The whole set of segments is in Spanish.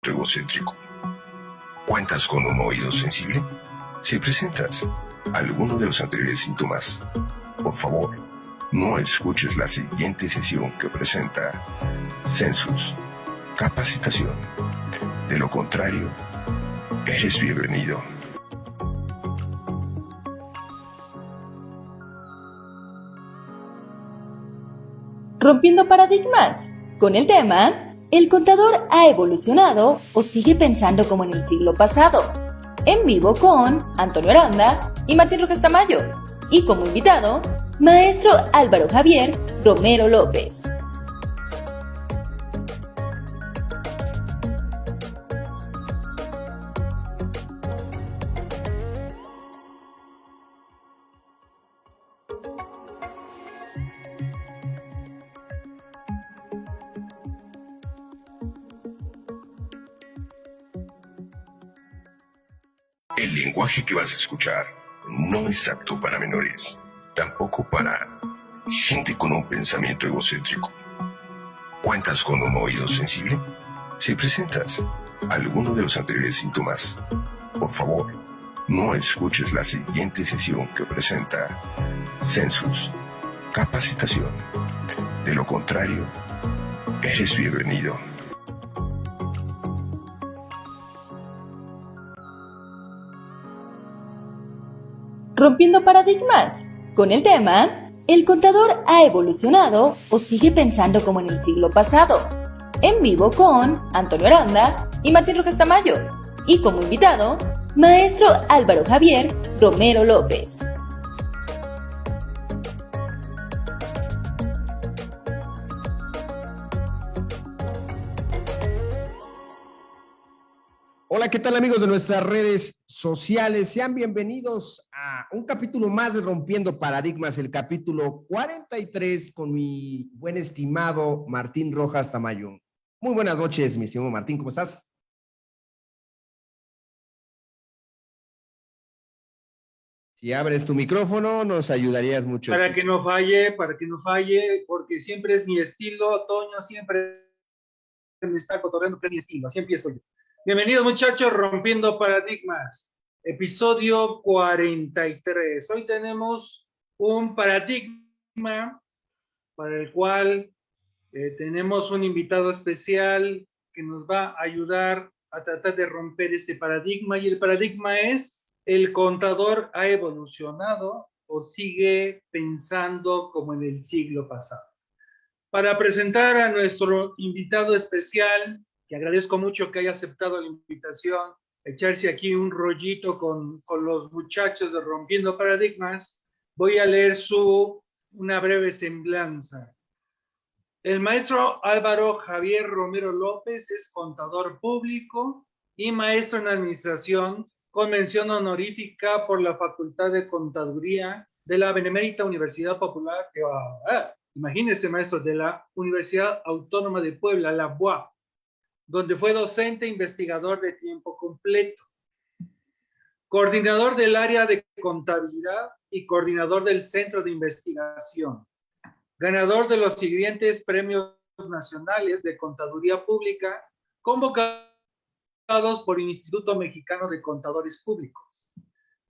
pensamiento egocéntrico. ¿Cuentas con un oído sensible? Si presentas alguno de los anteriores síntomas, por favor, no escuches la siguiente sesión que presenta Census Capacitación. De lo contrario, eres bienvenido. Rompiendo paradigmas, con el tema ¿el contador ha evolucionado o sigue pensando como en el siglo pasado? En vivo con Antonio Aranda y Martín Rojas Tamayo. Y como invitado, maestro Álvaro Javier Romero López. El lenguaje que vas a escuchar no es apto para menores, tampoco para gente con un pensamiento egocéntrico. ¿Cuentas con un oído sensible? Si presentas alguno de los anteriores síntomas, por favor, no escuches la siguiente sesión que presenta Census Capacitación. De lo contrario, eres bienvenido. Rompiendo paradigmas, con el tema ¿el contador ha evolucionado o sigue pensando como en el siglo pasado? En vivo con Antonio Aranda y Martín Rojas Tamayo. Y como invitado, maestro Álvaro Javier Romero López. Hola, ¿qué tal amigos de nuestras redes sociales? Sean bienvenidos a un capítulo más de Rompiendo Paradigmas, el capítulo 43 con mi buen estimado Martín Rojas Tamayo. Muy buenas noches, mi estimado Martín, ¿cómo estás? Si abres tu micrófono, nos ayudarías mucho. Para que no falle, porque siempre es mi estilo, Toño siempre me está cotorreando, que es mi estilo, así empiezo yo. Bienvenidos muchachos, Rompiendo Paradigmas, episodio 43. Hoy tenemos un paradigma para el cual tenemos un invitado especial que nos va a ayudar a tratar de romper este paradigma, y el paradigma es: ¿el contador ha evolucionado o sigue pensando como en el siglo pasado? Para presentar a nuestro invitado especial, que agradezco mucho que haya aceptado la invitación, echarse aquí un rollito con los muchachos de Rompiendo Paradigmas, voy a leer una breve semblanza. El maestro Álvaro Javier Romero López es contador público y maestro en administración con mención honorífica por la Facultad de Contaduría de la Benemérita Universidad Popular, imagínense, maestro, de la Universidad Autónoma de Puebla, la UAP, donde fue docente e investigador de tiempo completo, coordinador del área de contabilidad y coordinador del Centro de Investigación, ganador de los siguientes premios nacionales de contaduría pública convocados por el Instituto Mexicano de Contadores Públicos.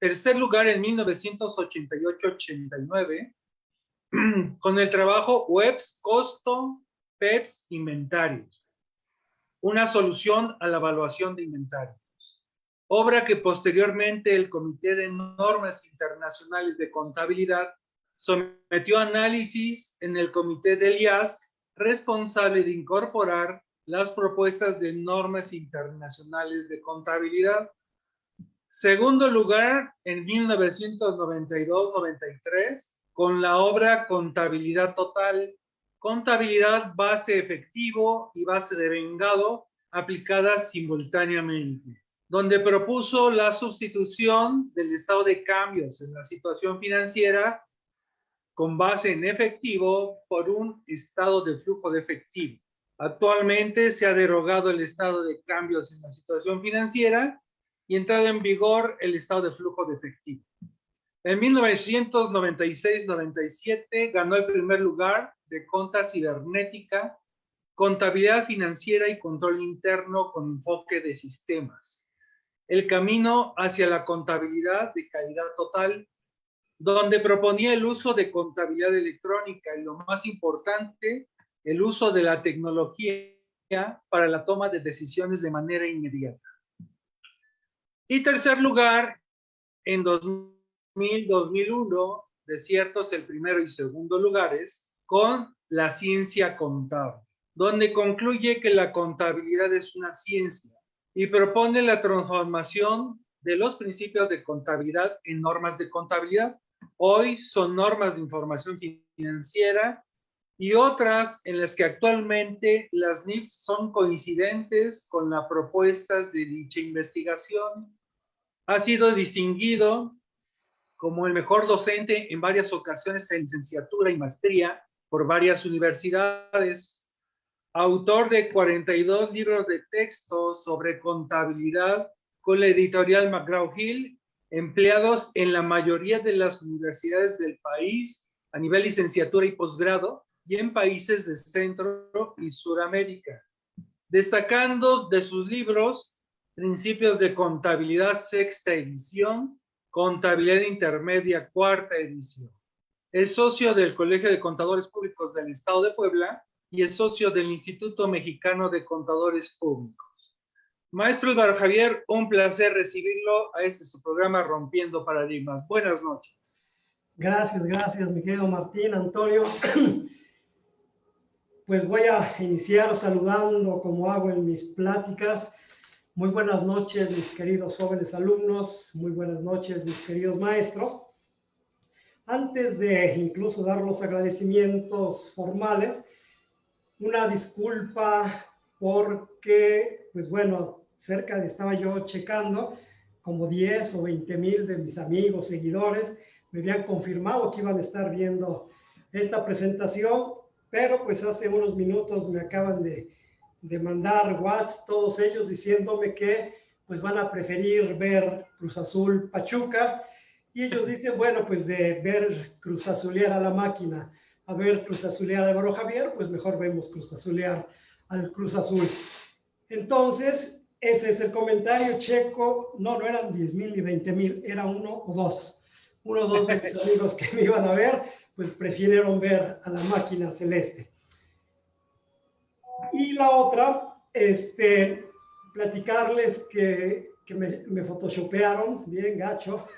Tercer lugar en 1988-89 con el trabajo WEBS Costo, PEPS, Inventarios, una solución a la evaluación de inventarios, obra que posteriormente el Comité de Normas Internacionales de Contabilidad sometió a análisis en el Comité del IASC, responsable de incorporar las propuestas de normas internacionales de contabilidad. Segundo lugar, en 1992-93, con la obra Contabilidad Total, contabilidad base efectivo y base de vengado aplicadas simultáneamente, donde propuso la sustitución del estado de cambios en la situación financiera con base en efectivo por un estado de flujo de efectivo. Actualmente se ha derogado el estado de cambios en la situación financiera y entrado en vigor el estado de flujo de efectivo. En 1996-97 ganó el primer lugar de Conta Cibernética contabilidad financiera y control interno con enfoque de sistemas. El camino hacia la contabilidad de calidad total, donde proponía el uso de contabilidad electrónica y, lo más importante, el uso de la tecnología para la toma de decisiones de manera inmediata. Y tercer lugar, en 2000-2001, desiertos el primero y segundo lugares, con la ciencia contable, donde concluye que la contabilidad es una ciencia y propone la transformación de los principios de contabilidad en normas de contabilidad. Hoy son normas de información financiera y otras en las que actualmente las NIFs son coincidentes con las propuestas de dicha investigación. Ha sido distinguido como el mejor docente en varias ocasiones en licenciatura y maestría por varias universidades. Autor de 42 libros de texto sobre contabilidad con la editorial McGraw-Hill, empleados en la mayoría de las universidades del país a nivel licenciatura y posgrado y en países de Centro y Suramérica. Destacando de sus libros Principios de Contabilidad, sexta edición, Contabilidad Intermedia, cuarta edición. Es socio del Colegio de Contadores Públicos del Estado de Puebla y es socio del Instituto Mexicano de Contadores Públicos. Maestro Álvaro Javier, un placer recibirlo a su programa Rompiendo Paradigmas. Buenas noches. Gracias, mi querido Martín, Antonio. Pues voy a iniciar saludando como hago en mis pláticas. Muy buenas noches, mis queridos jóvenes alumnos. Muy buenas noches, mis queridos maestros. Antes de incluso dar los agradecimientos formales, una disculpa porque, pues bueno, estaba yo checando, como 10 o 20 mil de mis amigos, seguidores, me habían confirmado que iban a estar viendo esta presentación, pero pues hace unos minutos me acaban de mandar WhatsApp, todos ellos diciéndome que pues van a preferir ver Cruz Azul Pachuca, y ellos dicen, bueno, pues de ver Cruz Azulear a la máquina a ver Cruz Azulear a Álvaro Javier, pues mejor vemos Cruz Azulear al Cruz Azul. Entonces, ese es el comentario, checo. No eran 10,000 ni 20,000, era uno o dos de mis amigos que me iban a ver, pues prefirieron ver a la máquina celeste. Y la otra, platicarles que me photoshopearon, bien gacho.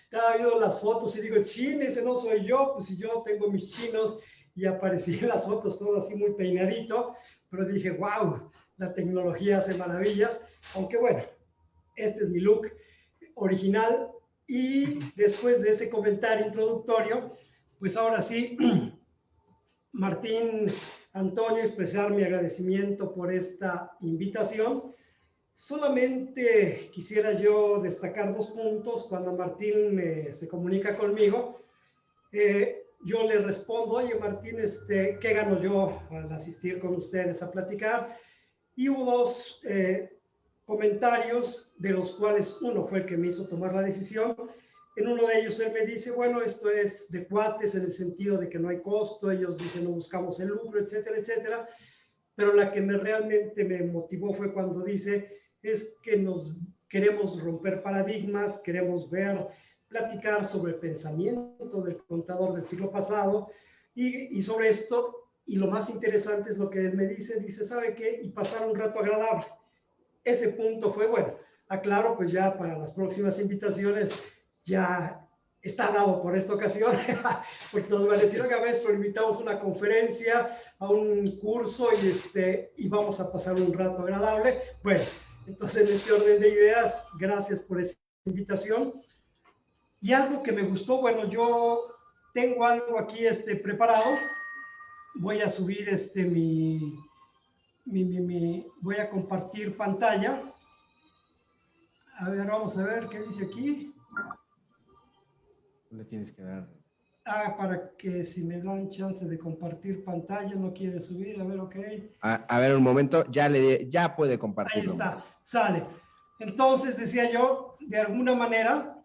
Estaba viendo las fotos y digo, chin, ese no soy yo, pues si yo tengo mis chinos, y aparecí en las fotos todo así muy peinadito, pero dije, wow, la tecnología hace maravillas, aunque bueno, este es mi look original. Y después de ese comentario introductorio, pues ahora sí, Martín, Antonio, expresar mi agradecimiento por esta invitación. Solamente quisiera yo destacar 2 puntos. Cuando Martín se comunica conmigo, yo le respondo, oye Martín, ¿qué gano yo al asistir con ustedes a platicar? Y hubo 2 comentarios, de los cuales uno fue el que me hizo tomar la decisión. En uno de ellos él me dice, bueno, esto es de cuates en el sentido de que no hay costo, ellos dicen no buscamos el lucro, etcétera, etcétera. Pero la que realmente me motivó fue cuando dice, es que nos queremos romper paradigmas, queremos platicar sobre el pensamiento del contador del siglo pasado y sobre esto, y lo más interesante es lo que él me dice, ¿sabe qué? Y pasar un rato agradable. Ese punto fue, bueno, aclaro, pues ya para las próximas invitaciones ya está dado por esta ocasión, porque nos van a decir, oiga, maestro, invitamos a una conferencia, a un curso y vamos a pasar un rato agradable. Bueno, entonces en este orden de ideas, gracias por esa invitación. Y algo que me gustó, bueno, yo tengo algo aquí preparado, voy a subir voy a compartir pantalla. A ver, vamos a ver qué dice aquí. Le tienes que dar. Para que si me dan chance de compartir pantalla, no quiere subir, a ver, ok. A ver, un momento, ya puede compartirlo. Ahí está, sale. Entonces, decía yo, de alguna manera,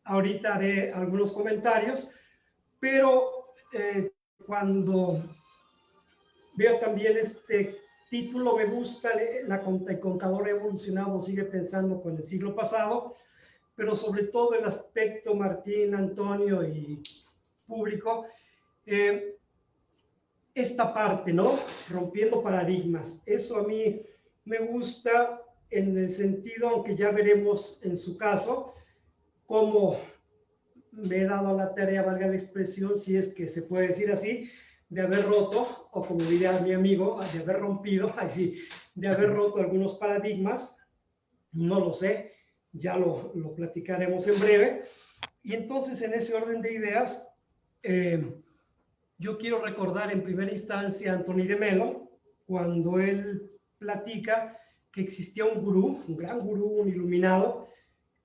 ahorita haré algunos comentarios, pero cuando Veo también este título, me gusta, el contador evolucionado sigue pensando con el siglo pasado, pero sobre todo el aspecto, Martín, Antonio y público, esta parte, ¿no? Rompiendo paradigmas. Eso a mí me gusta en el sentido, aunque ya veremos en su caso, cómo me he dado la tarea, valga la expresión, si es que se puede decir así, de haber roto, o como diría mi amigo, de haber rompido, así, de haber roto algunos paradigmas, no lo sé, ya lo platicaremos en breve. Y entonces, en ese orden de ideas, yo quiero recordar en primera instancia a Anthony de Melo, cuando él platica que existía un gurú, un gran gurú, un iluminado,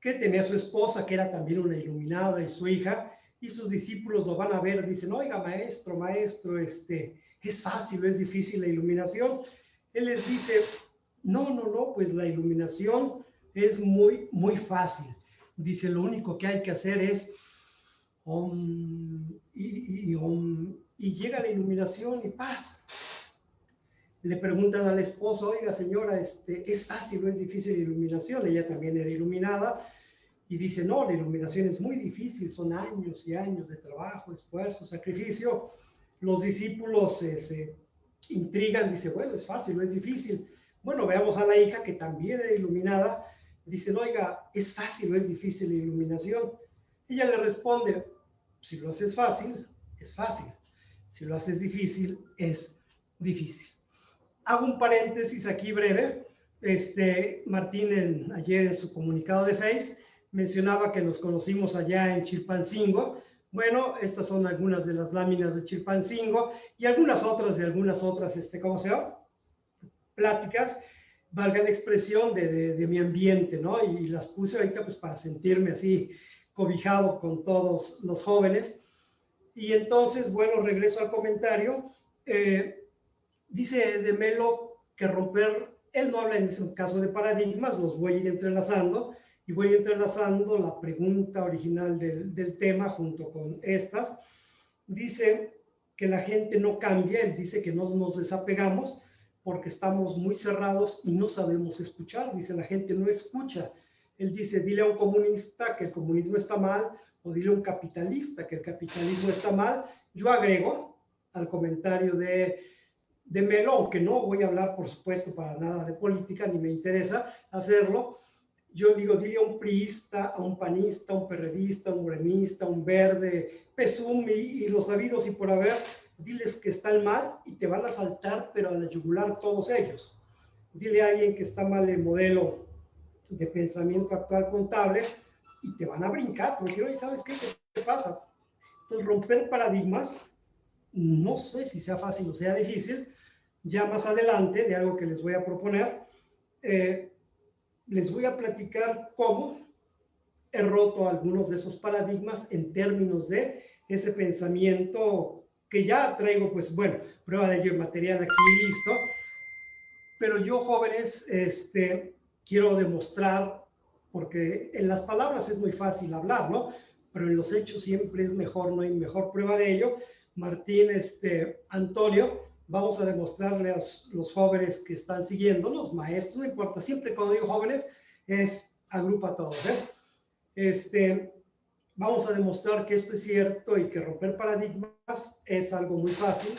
que tenía a su esposa, que era también una iluminada, y su hija, y sus discípulos lo van a ver, dicen, oiga, maestro, es fácil, es difícil la iluminación. Él les dice, no, pues la iluminación es muy, muy fácil. Dice, lo único que hay que hacer es y llega la iluminación y paz. Le preguntan al esposo, oiga señora, ¿es fácil o es difícil la iluminación? Ella también era iluminada y dice, no, la iluminación es muy difícil, son años y años de trabajo, esfuerzo, sacrificio. Los discípulos se intrigan, dice, bueno, es fácil o es difícil. Bueno, veamos a la hija que también era iluminada, dicen, oiga, ¿es fácil o es difícil la iluminación? Ella le responde, si lo haces fácil, es fácil. Si lo haces difícil, es difícil. Hago un paréntesis aquí breve. Martín ayer en su comunicado de Face mencionaba que nos conocimos allá en Chilpancingo. Bueno, estas son algunas de las láminas de Chilpancingo y algunas otras de algunas otras, ¿cómo se llama? Pláticas, valga la expresión, de mi ambiente, ¿no? Y las puse ahorita pues para sentirme así cobijado con todos los jóvenes. Y entonces, bueno, regreso al comentario. Dice de Melo que romper, él no habla en ese caso de paradigmas, los voy a ir entrelazando y voy a ir entrelazando la pregunta original del tema junto con estas. Dice que la gente no cambia, él dice que no nos desapegamos porque estamos muy cerrados y no sabemos escuchar. Dice, la gente no escucha. Él dice, dile a un comunista que el comunismo está mal, o dile a un capitalista que el capitalismo está mal. Yo agrego al comentario de Melo, aunque no voy a hablar, por supuesto, para nada de política, ni me interesa hacerlo. Yo digo, dile a un priista, a un panista, a un perredista, a un morenista, a un verde, PSUM y los habidos y por haber, diles que están mal y te van a saltar, pero a la yugular todos ellos. Dile a alguien que está mal el modelo de pensamiento actual contable y te van a brincar, te decir, oye, ¿sabes qué? ¿Qué pasa? Entonces, romper paradigmas, no sé si sea fácil o sea difícil. Ya más adelante, de algo que les voy a proponer, les voy a platicar cómo he roto algunos de esos paradigmas en términos de ese pensamiento que ya traigo, pues bueno, prueba de ello en material aquí listo. Pero yo, jóvenes, quiero demostrar, porque en las palabras es muy fácil hablar, ¿no? Pero en los hechos siempre es mejor, no hay mejor prueba de ello. Martín, Antonio, vamos a demostrarle a los jóvenes que están siguiendo, los maestros, no importa, siempre cuando digo jóvenes, agrupa a todos, vamos a demostrar que esto es cierto y que romper paradigmas es algo muy fácil.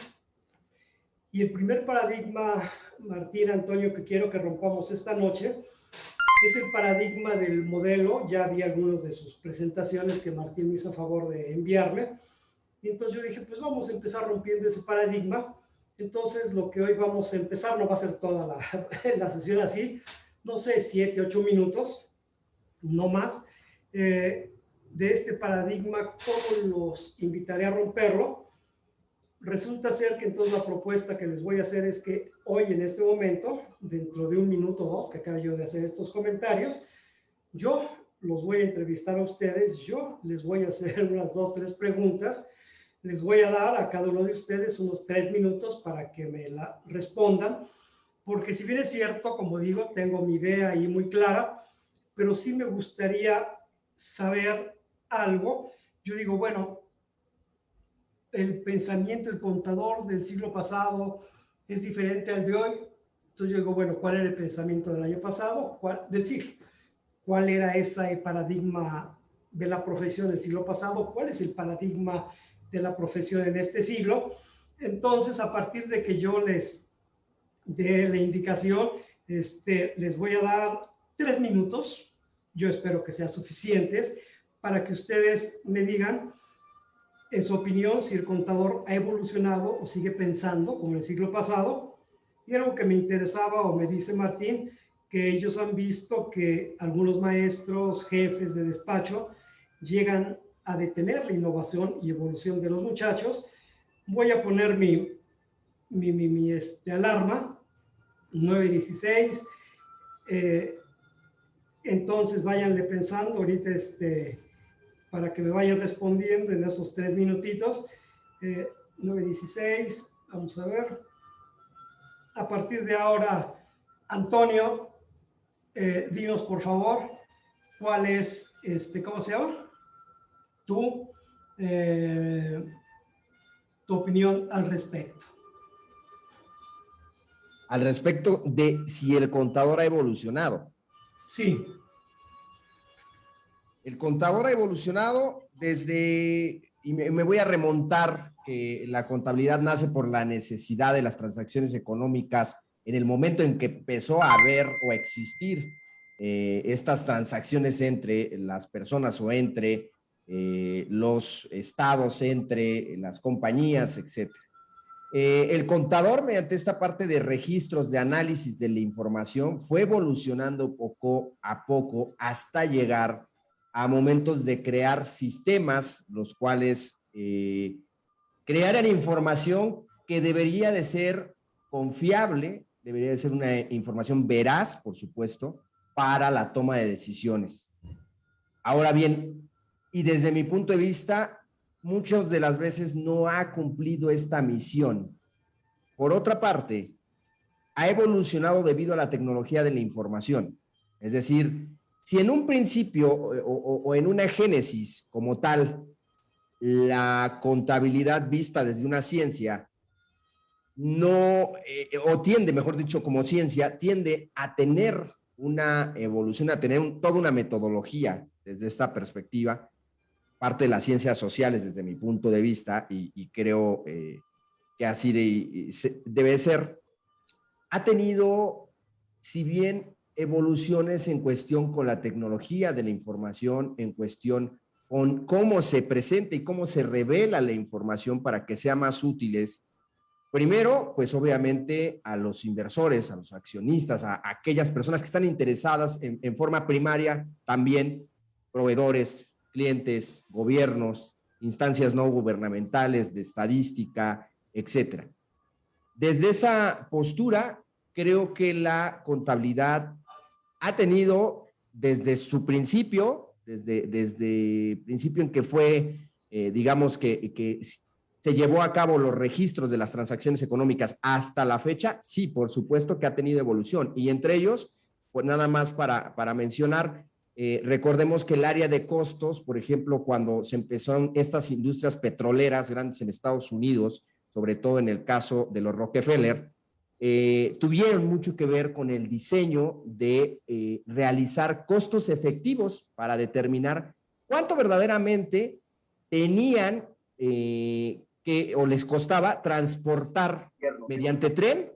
Y el primer paradigma, Martín, Antonio, que quiero que rompamos esta noche, es el paradigma del modelo. Ya vi algunas de sus presentaciones que Martín me hizo favor de enviarme. Y entonces yo dije, pues vamos a empezar rompiendo ese paradigma. Entonces lo que hoy vamos a empezar, no va a ser toda la sesión así, no sé, 7, 8 minutos, no más, de este paradigma, cómo los invitaré a romperlo. Resulta ser que entonces la propuesta que les voy a hacer es que hoy, en este momento, dentro de un minuto o dos, que acabo yo de hacer estos comentarios, yo los voy a entrevistar a ustedes, yo les voy a hacer unas 2, 3 preguntas, les voy a dar a cada uno de ustedes unos 3 minutos para que me la respondan, porque si bien es cierto, como digo, tengo mi idea ahí muy clara, pero sí me gustaría saber algo. Yo digo, bueno, el pensamiento, el contador del siglo pasado, es diferente al de hoy. Entonces yo digo, bueno, ¿cuál era el pensamiento del año pasado? Del siglo? ¿Cuál era ese paradigma de la profesión del siglo pasado? ¿Cuál es el paradigma de la profesión en este siglo? Entonces, a partir de que yo les dé la indicación, les voy a dar 3 minutos. Yo espero que sean suficientes para que ustedes me digan, en su opinión, si el contador ha evolucionado o sigue pensando como en el siglo pasado. Y algo que me interesaba, o me dice Martín, que ellos han visto que algunos maestros, jefes de despacho, llegan a detener la innovación y evolución de los muchachos. Voy a poner mi alarma, 9:16. Entonces, váyanle pensando ahorita, para que me vayan respondiendo en esos 3 minutitos. 9:16, vamos a ver. A partir de ahora, Antonio, dinos por favor, ¿cuál es, cómo se llama? Tu opinión al respecto. Al respecto de si el contador ha evolucionado. Sí. El contador ha evolucionado desde, y me voy a remontar, que la contabilidad nace por la necesidad de las transacciones económicas en el momento en que empezó a haber o a existir estas transacciones entre las personas o entre los estados, entre las compañías, etc. El contador, mediante esta parte de registros, de análisis de la información, fue evolucionando poco a poco hasta llegar a momentos de crear sistemas, los cuales crearan información que debería de ser confiable, debería de ser una información veraz, por supuesto, para la toma de decisiones. Ahora bien, y desde mi punto de vista, muchas de las veces no ha cumplido esta misión. Por otra parte, ha evolucionado debido a la tecnología de la información. Es decir, si en un principio o en una génesis como tal, la contabilidad vista desde una ciencia no, o tiende, mejor dicho, como ciencia, tiende a tener una evolución, a tener toda una metodología desde esta perspectiva, parte de las ciencias sociales desde mi punto de vista, y creo que así debe ser, ha tenido, si bien evoluciones en cuestión con la tecnología de la información, en cuestión con cómo se presenta y cómo se revela la información para que sea más útiles. Primero, pues obviamente a los inversores, a los accionistas, a aquellas personas que están interesadas en forma primaria, también proveedores, clientes, gobiernos, instancias no gubernamentales de estadística, etcétera. Desde esa postura, creo que la contabilidad ha tenido desde su principio, desde el principio en que fue, digamos que se llevó a cabo los registros de las transacciones económicas hasta la fecha, sí, por supuesto que ha tenido evolución. Y entre ellos, pues nada más para mencionar, recordemos que el área de costos, por ejemplo, cuando se empezaron estas industrias petroleras grandes en Estados Unidos, sobre todo en el caso de los Rockefeller, tuvieron mucho que ver con el diseño de realizar costos efectivos para determinar cuánto verdaderamente tenían o les costaba transportar mediante tren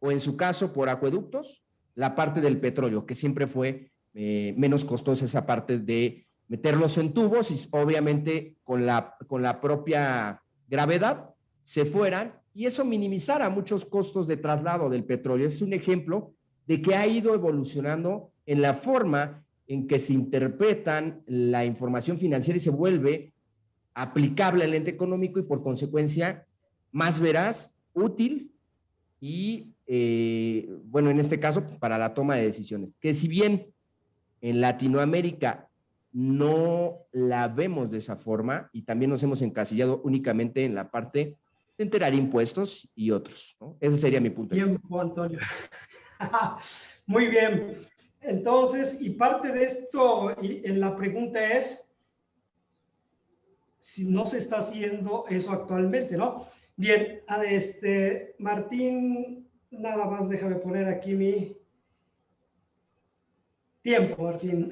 o en su caso por acueductos la parte del petróleo, que siempre fue menos costosa esa parte de meterlos en tubos y obviamente con la propia gravedad se fueran y eso minimizara muchos costos de traslado del petróleo. Es un ejemplo de que ha ido evolucionando en la forma en que se interpretan la información financiera y se vuelve aplicable al ente económico y por consecuencia más veraz, útil y, bueno, en este caso para la toma de decisiones. Que si bien en Latinoamérica no la vemos de esa forma y también nos hemos encasillado únicamente en la parte de enterar impuestos y otros, ¿no? Ese sería mi punto de vista. Tiempo, Antonio. Muy bien. Entonces, y parte de esto, en la pregunta es, si no se está haciendo eso actualmente, ¿no? Bien, Martín, nada más déjame poner aquí mi tiempo, Martín.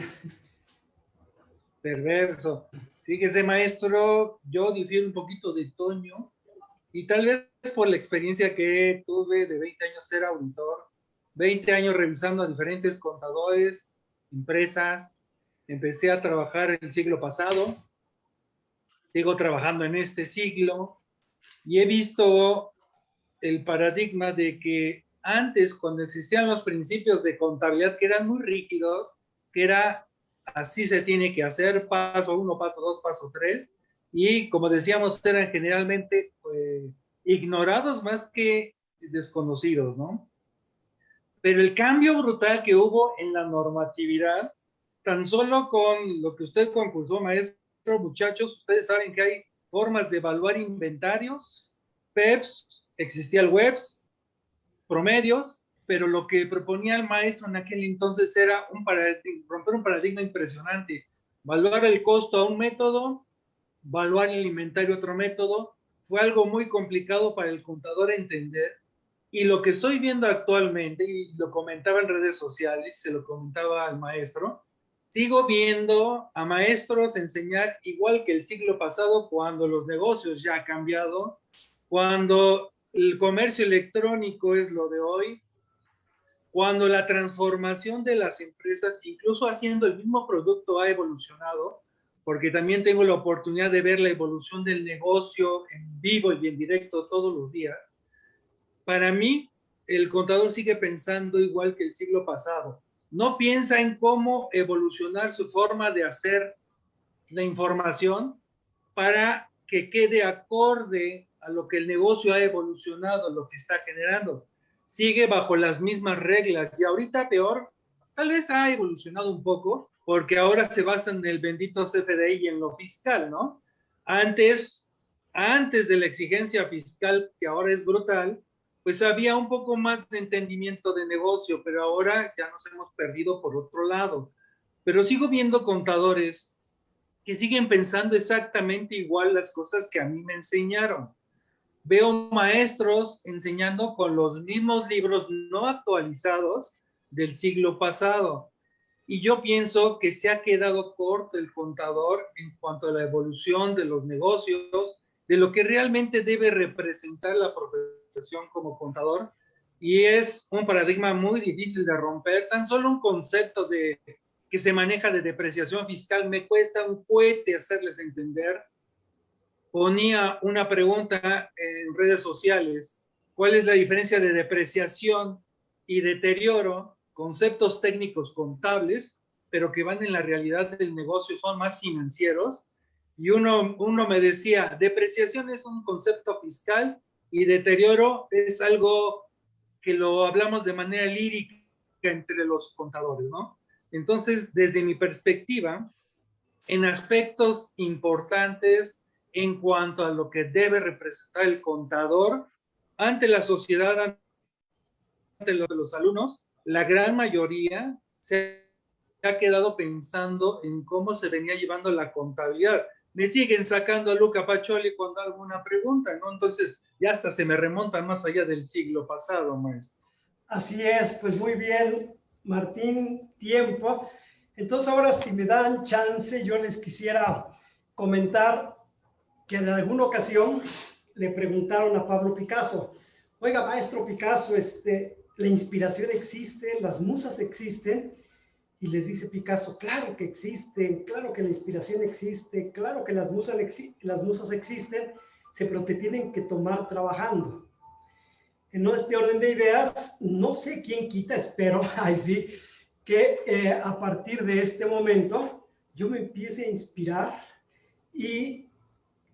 Perverso. Fíjese, maestro, yo difiero un poquito de Toño y tal vez por la experiencia que tuve de 20 años ser auditor, 20 años revisando a diferentes contadores, empresas, empecé a trabajar el siglo pasado, sigo trabajando en este siglo y he visto el paradigma de que antes, cuando existían los principios de contabilidad que eran muy rígidos, que era así se tiene que hacer, paso 1, paso 2, paso 3, y como decíamos, eran generalmente ignorados más que desconocidos, ¿no? Pero el cambio brutal que hubo en la normatividad, tan solo con lo que usted concursó, maestro, muchachos, ustedes saben que hay formas de evaluar inventarios, PEPs, existía el WEBS, promedios, pero lo que proponía el maestro en aquel entonces era romper un paradigma impresionante, evaluar el costo a un método, evaluar el inventario a otro método, fue algo muy complicado para el contador entender. Y lo que estoy viendo actualmente, y lo comentaba en redes sociales, se lo comentaba al maestro, sigo viendo a maestros enseñar igual que el siglo pasado, cuando los negocios ya han cambiado, cuando el comercio electrónico es lo de hoy, cuando la transformación de las empresas, incluso haciendo el mismo producto, ha evolucionado, porque también tengo la oportunidad de ver la evolución del negocio en vivo y en directo todos los días. Para mí, el contador sigue pensando igual que el siglo pasado. No piensa en cómo evolucionar su forma de hacer la información para que quede acorde a lo que el negocio ha evolucionado, lo que está generando. Sigue bajo las mismas reglas y ahorita peor, tal vez ha evolucionado un poco porque ahora se basa en el bendito CFDI y en lo fiscal, ¿no? Antes de la exigencia fiscal, que ahora es brutal, pues había un poco más de entendimiento de negocio, pero ahora ya nos hemos perdido por otro lado. Pero sigo viendo contadores que siguen pensando exactamente igual las cosas que a mí me enseñaron. Veo maestros enseñando con los mismos libros no actualizados del siglo pasado. Y yo pienso que se ha quedado corto el contador en cuanto a la evolución de los negocios, de lo que realmente debe representar la profesión como contador. Y es un paradigma muy difícil de romper. Tan solo un concepto de que se maneja de depreciación fiscal me cuesta un cohete hacerles entender. Ponía una pregunta en redes sociales: ¿cuál es la diferencia de depreciación y deterioro? Conceptos técnicos contables, pero que van en la realidad del negocio, son más financieros. Y uno me decía, depreciación es un concepto fiscal y deterioro es algo que lo hablamos de manera lírica entre los contadores, ¿no? Entonces, desde mi perspectiva, en aspectos importantes en cuanto a lo que debe representar el contador ante la sociedad, ante los alumnos, la gran mayoría se ha quedado pensando en cómo se venía llevando la contabilidad. Me siguen sacando a Luca Pacioli cuando hago alguna pregunta, ¿no? Entonces ya hasta se me remontan más allá del siglo pasado, maestro. Así es, pues muy bien, Martín, tiempo. Entonces ahora, si me dan chance, yo les quisiera comentar que en alguna ocasión le preguntaron a Pablo Picasso: oiga, maestro Picasso, ¿la inspiración existe? ¿Las musas existen? Y les dice Picasso: claro que existen, claro que la inspiración existe, claro que las musas existen, pero te tienen que tomar trabajando. En este orden de ideas, no sé quién quita, espero, ahí sí, que a partir de este momento yo me empiece a inspirar y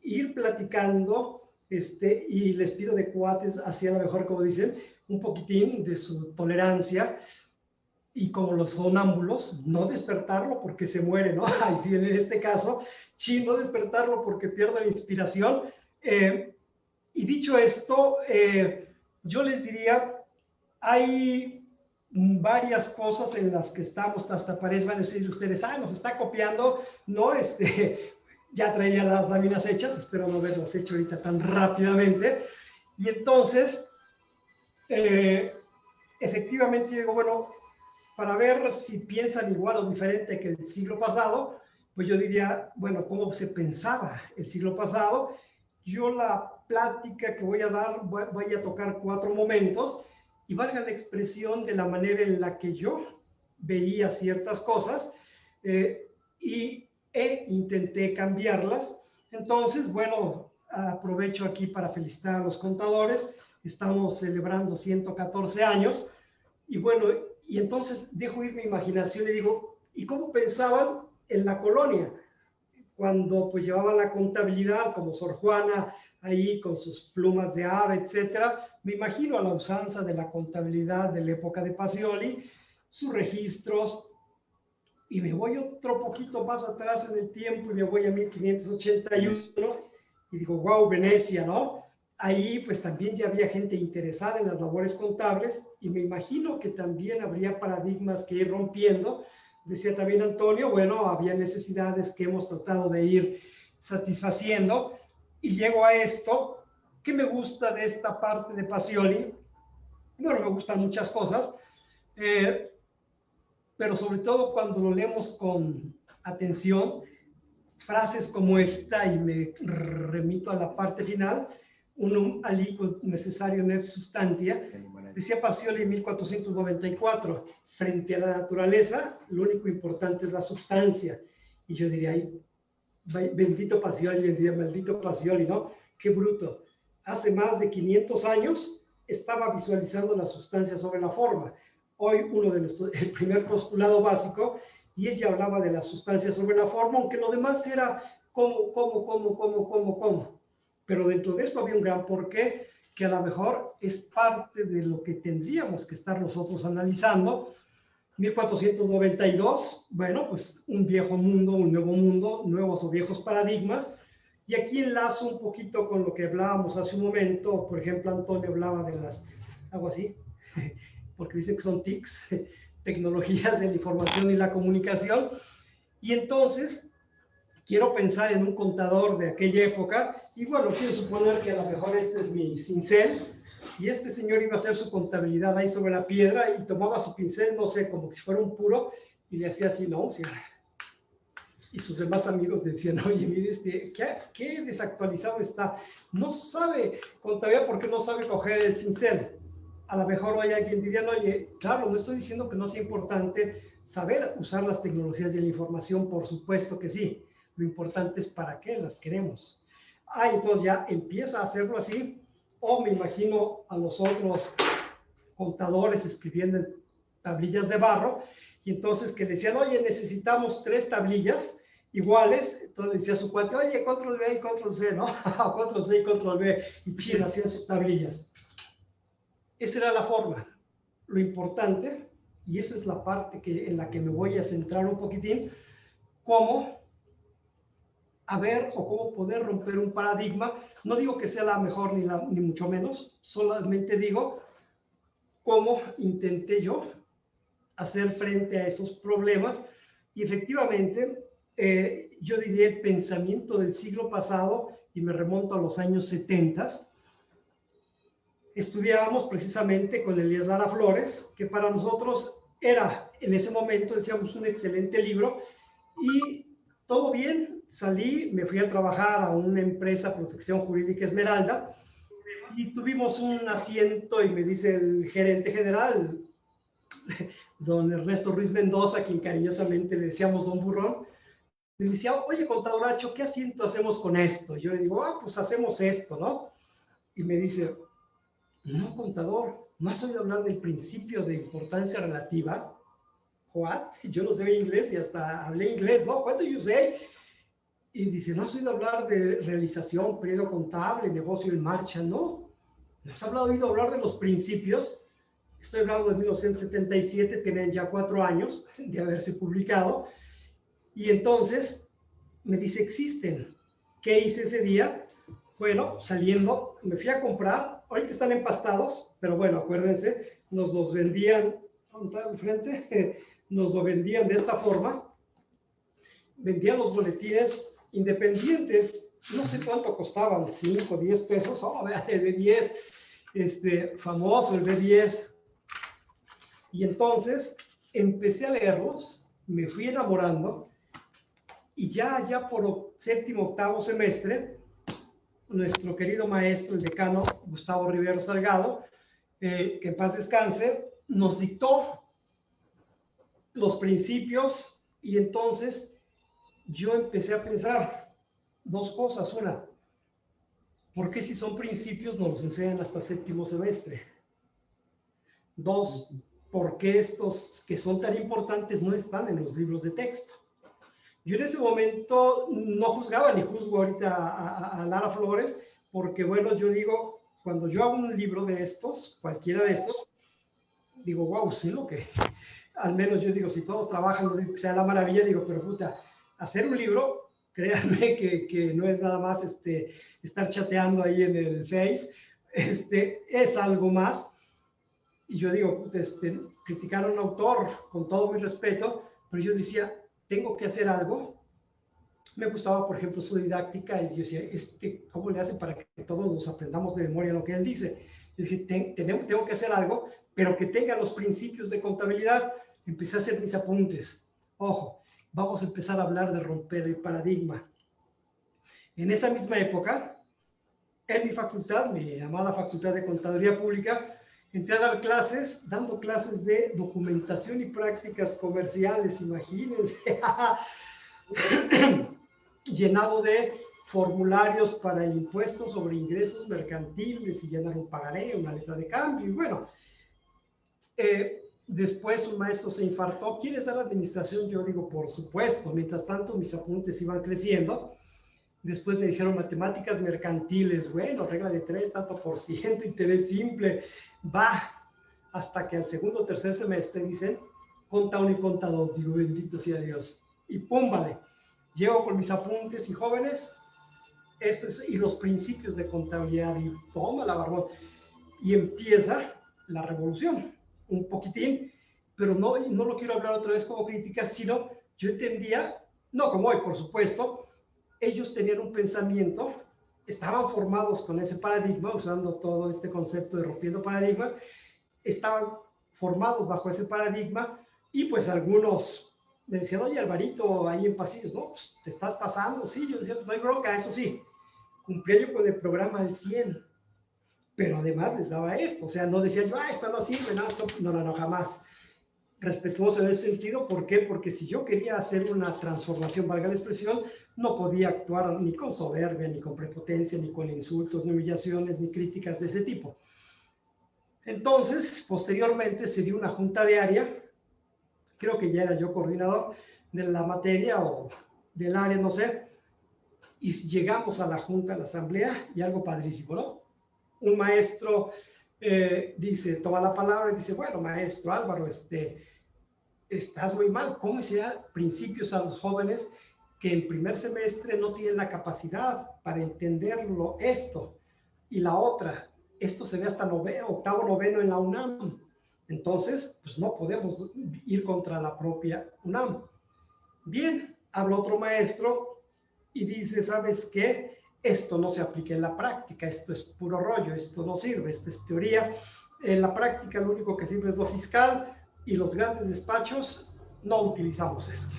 ir platicando, y les pido de cuates, así a lo mejor, como dicen, un poquitín de su tolerancia, y como los sonámbulos, no despertarlo porque se muere, ¿no? Ahí sí, en este caso, sí, no despertarlo porque pierde la inspiración. Y dicho esto, yo les diría, hay varias cosas en las que estamos, hasta van a decir ustedes, nos está copiando, no, ya traía las láminas hechas, espero no haberlas hecho ahorita tan rápidamente. Y entonces, efectivamente, yo digo, bueno, para ver si piensan igual o diferente que el siglo pasado, pues yo diría, bueno, ¿cómo se pensaba el siglo pasado? Yo la plática que voy a dar, voy a tocar 4 momentos y valga la expresión de la manera en la que yo veía ciertas cosas intenté cambiarlas. Entonces, bueno, aprovecho aquí para felicitar a los contadores. Estamos celebrando 114 años y bueno, y entonces dejo ir mi imaginación y digo, ¿y cómo pensaban en la colonia? Cuando pues llevaban la contabilidad, como Sor Juana, ahí con sus plumas de ave, etcétera. Me imagino a la usanza de la contabilidad de la época de Pacioli, sus registros, y me voy otro poquito más atrás en el tiempo y me voy a 1581 y digo, wow, Venecia, ¿no? Ahí pues también ya había gente interesada en las labores contables y me imagino que también habría paradigmas que ir rompiendo. Decía también Antonio, bueno, había necesidades que hemos tratado de ir satisfaciendo y llego a esto. ¿Qué me gusta de esta parte de Pacioli? Bueno, me gustan muchas cosas, pero sobre todo cuando lo leemos con atención, frases como esta, y me remito a la parte final, unum aliquod necesario nec substantia, decía Pacioli en 1494, frente a la naturaleza, lo único importante es la sustancia. Y yo diría, ay, bendito Pacioli, yo diría, maldito Pacioli, ¿no? Qué bruto. Hace más de 500 años estaba visualizando la sustancia sobre la forma. Hoy el primer postulado básico, y ella hablaba de la sustancia sobre la forma, aunque lo demás era cómo. Pero dentro de esto había un gran porqué, que a lo mejor es parte de lo que tendríamos que estar nosotros analizando. 1492, bueno, pues un viejo mundo, un nuevo mundo, nuevos o viejos paradigmas. Y aquí enlazo un poquito con lo que hablábamos hace un momento. Por ejemplo, Antonio hablaba de algo así, porque dice que son TICs, tecnologías de la información y la comunicación. Y entonces, quiero pensar en un contador de aquella época, y bueno, quiero suponer que a lo mejor este es mi cincel, y este señor iba a hacer su contabilidad ahí sobre la piedra, y tomaba su pincel, no sé, como si fuera un puro, y le hacía así, no, sí. Y sus demás amigos decían, oye, mire, ¿qué desactualizado está? No sabe contabilidad porque no sabe coger el cincel. A lo mejor hoy alguien diría, oye, claro, no estoy diciendo que no sea importante saber usar las tecnologías de la información, por supuesto que sí. Lo importante es para qué las queremos. Entonces ya empieza a hacerlo así, o me imagino a los otros contadores escribiendo en tablillas de barro, y entonces que decían, oye, necesitamos 3 tablillas iguales. Entonces decía su cuate, oye, control B y control C, ¿no? Control C y control B, y China hacían sus tablillas. Esa era la forma. Lo importante, y esa es la parte en la que me voy a centrar un poquitín, cómo cómo poder romper un paradigma. No digo que sea la mejor ni mucho menos, solamente digo cómo intenté yo hacer frente a esos problemas. Y efectivamente, yo diría el pensamiento del siglo pasado, y me remonto a los años 70, estudiábamos precisamente con Elías Lara Flores, que para nosotros era, en ese momento, decíamos, un excelente libro, y todo bien, salí, me fui a trabajar a una empresa, Protección Jurídica Esmeralda, y tuvimos un asiento, y me dice el gerente general, don Ernesto Ruiz Mendoza, a quien cariñosamente le decíamos don Burrón, me decía, oye, contadoracho, ¿qué asiento hacemos con esto? Yo le digo, pues hacemos esto, ¿no? Y me dice, no, contador, ¿no has oído hablar del principio de importancia relativa? ¿What? Yo no sé inglés y hasta hablé inglés, ¿no? ¿What do you say? Y dice, ¿no has oído hablar de realización, periodo contable, negocio en marcha? No. ¿No has oído hablar de los principios? Estoy hablando de 1977, tienen ya 4 años de haberse publicado. Y entonces me dice, existen. ¿Qué hice ese día? Bueno, saliendo, me fui a comprar. Ahorita están empastados, pero bueno, acuérdense, nos los vendían, ¿dónde está al frente? Nos lo vendían de esta forma. Vendían los boletines independientes, no sé cuánto costaban, 5, 10 pesos, vean, el B10, famoso el B10. Y entonces empecé a leerlos, me fui enamorando, y ya por séptimo, octavo semestre, nuestro querido maestro, el decano Gustavo Rivero Salgado, que en paz descanse, nos dictó los principios, y entonces yo empecé a pensar dos cosas. Una, ¿por qué si son principios nos los enseñan hasta séptimo semestre? Dos, ¿por qué estos que son tan importantes no están en los libros de texto? Yo en ese momento no juzgaba, ni juzgo ahorita a Lara Flores, porque bueno, yo digo, cuando yo hago un libro de estos, cualquiera de estos, digo, wow, sí, lo que, al menos yo digo, si todos trabajan, no digo que sea la maravilla, digo, pero puta, hacer un libro, créanme que no es nada más estar chateando ahí en el Face, es algo más. Y yo digo, criticar a un autor con todo mi respeto, pero yo decía, tengo que hacer algo. Me gustaba, por ejemplo, su didáctica, y yo decía, ¿cómo le hacen para que todos nos aprendamos de memoria lo que él dice? Y dije, tengo que hacer algo, pero que tenga los principios de contabilidad. Empecé a hacer mis apuntes. Ojo, vamos a empezar a hablar de romper el paradigma. En esa misma época, en mi facultad, mi amada Facultad de Contaduría Pública, entré a dar clases, dando clases de documentación y prácticas comerciales, imagínense. Llenado de formularios para el impuesto sobre ingresos mercantiles, y llenar un pagaré, una letra de cambio. Y bueno, después un maestro se infartó. ¿Quieres dar administración? Yo digo, por supuesto. Mientras tanto, mis apuntes iban creciendo. Después me dijeron matemáticas mercantiles. Bueno, regla de 3, tanto por ciento, interés simple. Va, hasta que al segundo o tercer semestre dicen, conta 1 y conta 2. Digo, bendito sea Dios. Y pum, vale. Llego con mis apuntes y jóvenes, y los principios de contabilidad, y toma la barbón. Y empieza la revolución, un poquitín, pero no lo quiero hablar otra vez como crítica, sino yo entendía, no como hoy, por supuesto, ellos tenían un pensamiento, estaban formados con ese paradigma, usando todo este concepto de rompiendo paradigmas, estaban formados bajo ese paradigma, y pues algunos me decían, oye, Alvarito, ahí en pasillos, no, pues, te estás pasando. Sí, yo decía, pues no hay bronca, eso sí, cumplía yo con el programa al 100, pero además les daba esto, o sea, no decía yo, esto no sirve, no, jamás. Respetuoso en ese sentido. ¿Por qué? Porque si yo quería hacer una transformación, valga la expresión, no podía actuar ni con soberbia, ni con prepotencia, ni con insultos, ni humillaciones, ni críticas de ese tipo. Entonces, posteriormente se dio una junta diaria, creo que ya era yo coordinador de la materia o del área, no sé, y llegamos a la junta, a la asamblea, y algo padrísimo, ¿no? Un maestro toma la palabra y dice, bueno, maestro Álvaro, estás muy mal. ¿Cómo enseñar principios a los jóvenes que en primer semestre no tienen la capacidad para entenderlo esto? Y la otra, esto se ve hasta octavo, noveno en la UNAM. Entonces, pues no podemos ir contra la propia UNAM. Bien, habla otro maestro y dice, ¿sabes qué? Esto no se aplica en la práctica, esto es puro rollo, esto no sirve, esto es teoría. En la práctica lo único que sirve es lo fiscal, y los grandes despachos no utilizamos esto.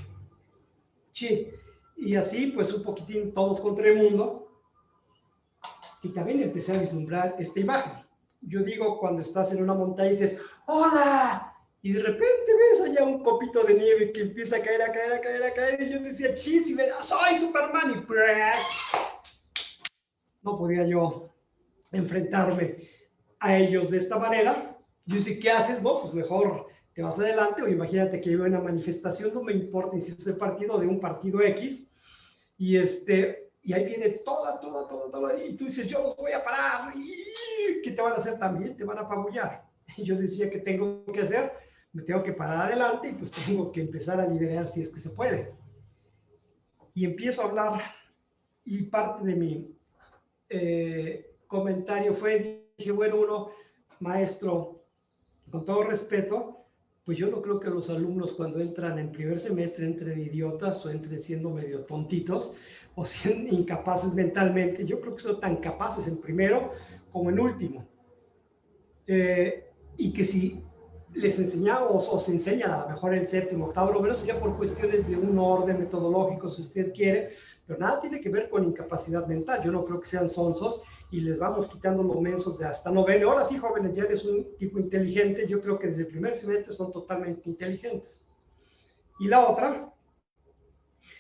Sí, y así pues un poquitín todos contra el mundo. Y también empecé a vislumbrar esta imagen. Yo digo, cuando estás en una montaña y dices, ¡hola! Y de repente ves allá un copito de nieve que empieza a caer, a caer, a caer, a caer. Y yo decía, chis, soy Superman. Y no podía yo enfrentarme a ellos de esta manera. Yo decía, ¿qué haces? No, pues mejor te vas adelante. O imagínate que yo en una manifestación, no me importa, insisto, de partido, de un partido X. Y y ahí viene toda, y tú dices, yo los voy a parar. ¿Y qué te van a hacer también? Te van a apabullar. Y yo decía, ¿qué tengo que hacer? Me tengo que parar adelante, y pues tengo que empezar a liderar si es que se puede. Y empiezo a hablar, y parte de mi comentario fue, dije, bueno, maestro, con todo respeto, pues yo no creo que los alumnos cuando entran en primer semestre entren idiotas o entren siendo medio tontitos o siendo incapaces mentalmente. Yo creo que son tan capaces en primero como en último. Y que si les enseñamos o se enseñan a lo mejor en séptimo, octavo, lo menos sería por cuestiones de un orden metodológico, si usted quiere, pero nada tiene que ver con incapacidad mental. Yo no creo que sean sonsos y les vamos quitando los mensos de hasta noveno. Ahora sí, jóvenes, ya eres un tipo inteligente. Yo creo que desde el primer semestre son totalmente inteligentes. Y la otra,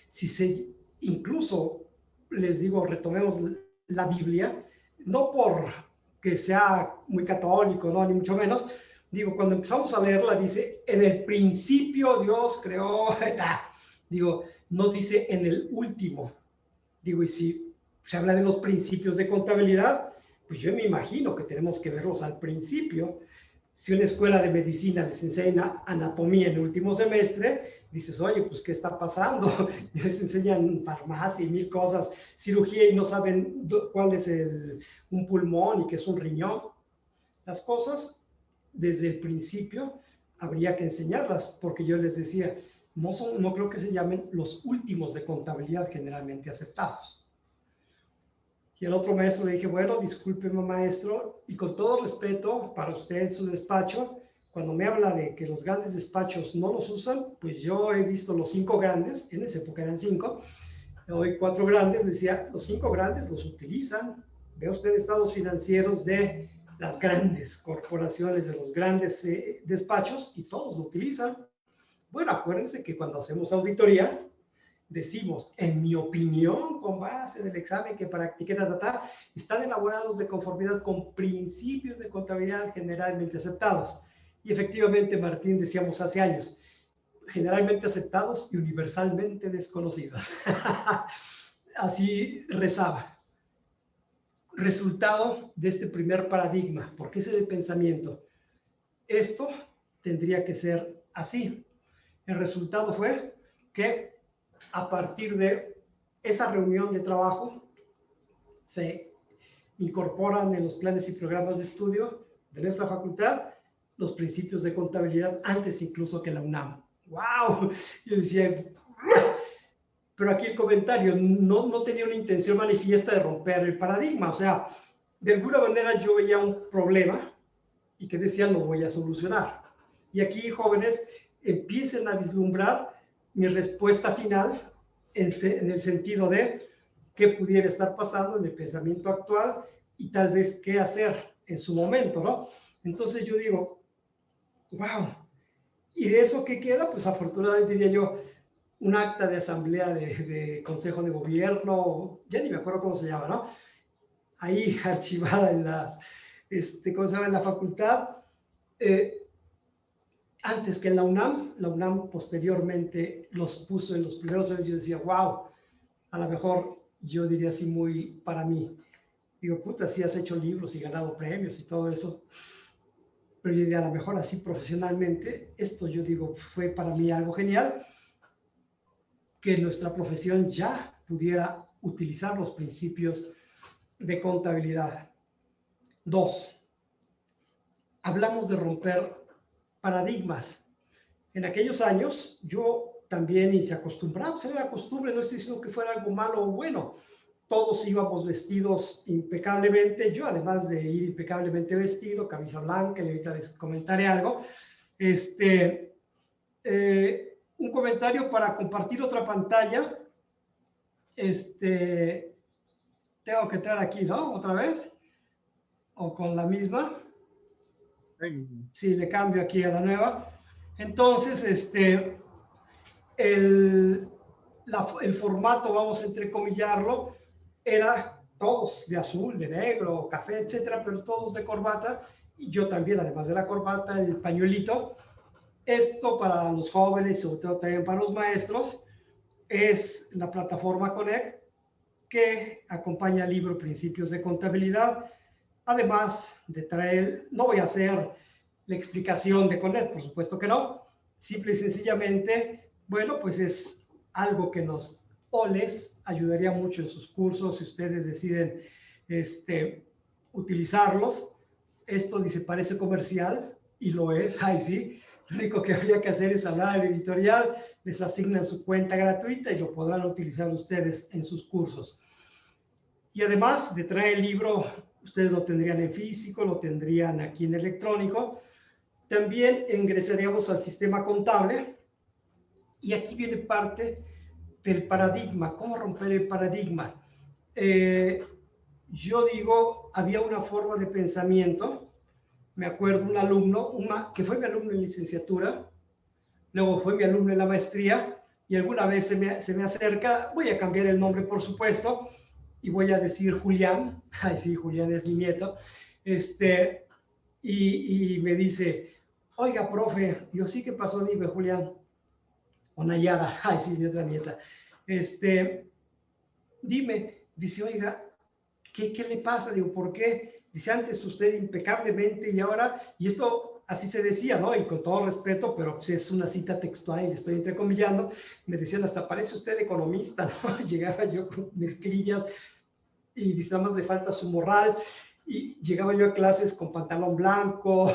si se, incluso les digo, retomemos la Biblia, no por que sea muy católico, no, ni mucho menos. Digo, cuando empezamos a leerla dice, en el principio Dios creó, digo, no dice en el último. Digo, y si se habla de los principios de contabilidad, pues yo me imagino que tenemos que verlos al principio. Si una escuela de medicina les enseña anatomía en el último semestre, dices, oye, pues, ¿qué está pasando? Les enseñan farmacia y mil cosas, cirugía y no saben cuál es un pulmón y qué es un riñón. Las cosas, desde el principio, habría que enseñarlas, porque yo les decía, no creo que se llamen los últimos de contabilidad generalmente aceptados. Y el otro maestro le dije, bueno, discúlpeme maestro, y con todo respeto para usted en su despacho, cuando me habla de que los grandes despachos no los usan, pues yo he visto los 5 grandes, en esa época eran 5, hoy 4 grandes, le decía, los 5 grandes los utilizan. Ve usted estados financieros de las grandes corporaciones, de los grandes despachos, y todos lo utilizan. Bueno, acuérdense que cuando hacemos auditoría, decimos, en mi opinión, con base del examen que practiqué, están elaborados de conformidad con principios de contabilidad generalmente aceptados. Y efectivamente, Martín, decíamos hace años, generalmente aceptados y universalmente desconocidos. Así rezaba. Resultado de este primer paradigma, porque ese es el pensamiento. Esto tendría que ser así. El resultado fue que a partir de esa reunión de trabajo se incorporan en los planes y programas de estudio de nuestra facultad los principios de contabilidad antes incluso que la UNAM. ¡Wow! Yo decía, pero aquí el comentario no tenía una intención manifiesta de romper el paradigma. O sea, de alguna manera yo veía un problema y que decía, lo voy a solucionar. Y aquí, jóvenes, empiecen a vislumbrar mi respuesta final en el sentido de qué pudiera estar pasando en el pensamiento actual y tal vez qué hacer en su momento, ¿no? Entonces yo digo, wow, ¿y de eso qué queda? Pues afortunadamente diría yo, un acta de asamblea de consejo de gobierno, ya ni me acuerdo cómo se llama, ¿no? Ahí archivada en las, ¿cómo se llama? En la facultad, antes que en la UNAM posteriormente los puso en los primeros años. Yo decía, wow, a lo mejor yo diría así muy para mí. Digo, puta, sí has hecho libros y ganado premios y todo eso. Pero yo diría, a lo mejor así profesionalmente, esto yo digo, fue para mí algo genial, que nuestra profesión ya pudiera utilizar los principios de contabilidad. 2, hablamos de romper paradigmas. En aquellos años, yo también, y se acostumbraba, era la costumbre, no estoy diciendo que fuera algo malo o bueno, todos íbamos vestidos impecablemente, yo además de ir impecablemente vestido, camisa blanca, y ahorita les comentaré algo, un comentario para compartir otra pantalla, tengo que entrar aquí, ¿no? Otra vez, o con la misma. Sí, le cambio aquí a la nueva. Entonces, el formato, vamos a entrecomillarlo, era todos de azul, de negro, café, etcétera, pero todos de corbata, y yo también, además de la corbata, el pañuelito. Esto para los jóvenes, sobre todo también para los maestros, es la plataforma Connect, que acompaña el libro Principios de Contabilidad. Además de traer, no voy a hacer la explicación de Connect, por supuesto que no, simple y sencillamente, bueno, pues es algo que nos o les ayudaría mucho en sus cursos si ustedes deciden utilizarlos. Esto dice, parece comercial, y lo es, ay sí, Lo único que habría que hacer es hablar al editorial, les asignan su cuenta gratuita y lo podrán utilizar ustedes en sus cursos. Y además de traer el libro, ustedes lo tendrían en físico, lo tendrían aquí en electrónico. También ingresaríamos al sistema contable. Y aquí viene parte del paradigma, cómo romper el paradigma. Yo digo, había una forma de pensamiento. Me acuerdo un alumno, que fue mi alumno en licenciatura, luego fue mi alumno en la maestría, y alguna vez se me acerca, voy a cambiar el nombre por supuesto, y voy a decir Julián, ay sí, Julián es mi nieto, y me dice, oiga, profe, digo, sí, ¿qué pasó? Dime, Julián, o Nayara, ay sí, mi otra nieta, dime, dice, oiga, ¿qué le pasa? Digo, ¿por qué? Dice, antes usted impecablemente y ahora, y esto así se decía, ¿no? Y con todo respeto, pero pues es una cita textual y le estoy entrecomillando, me decían, hasta parece usted economista, ¿no? Llegaba yo con mezclillas y dice, nada más le falta su morral, y llegaba yo a clases con pantalón blanco,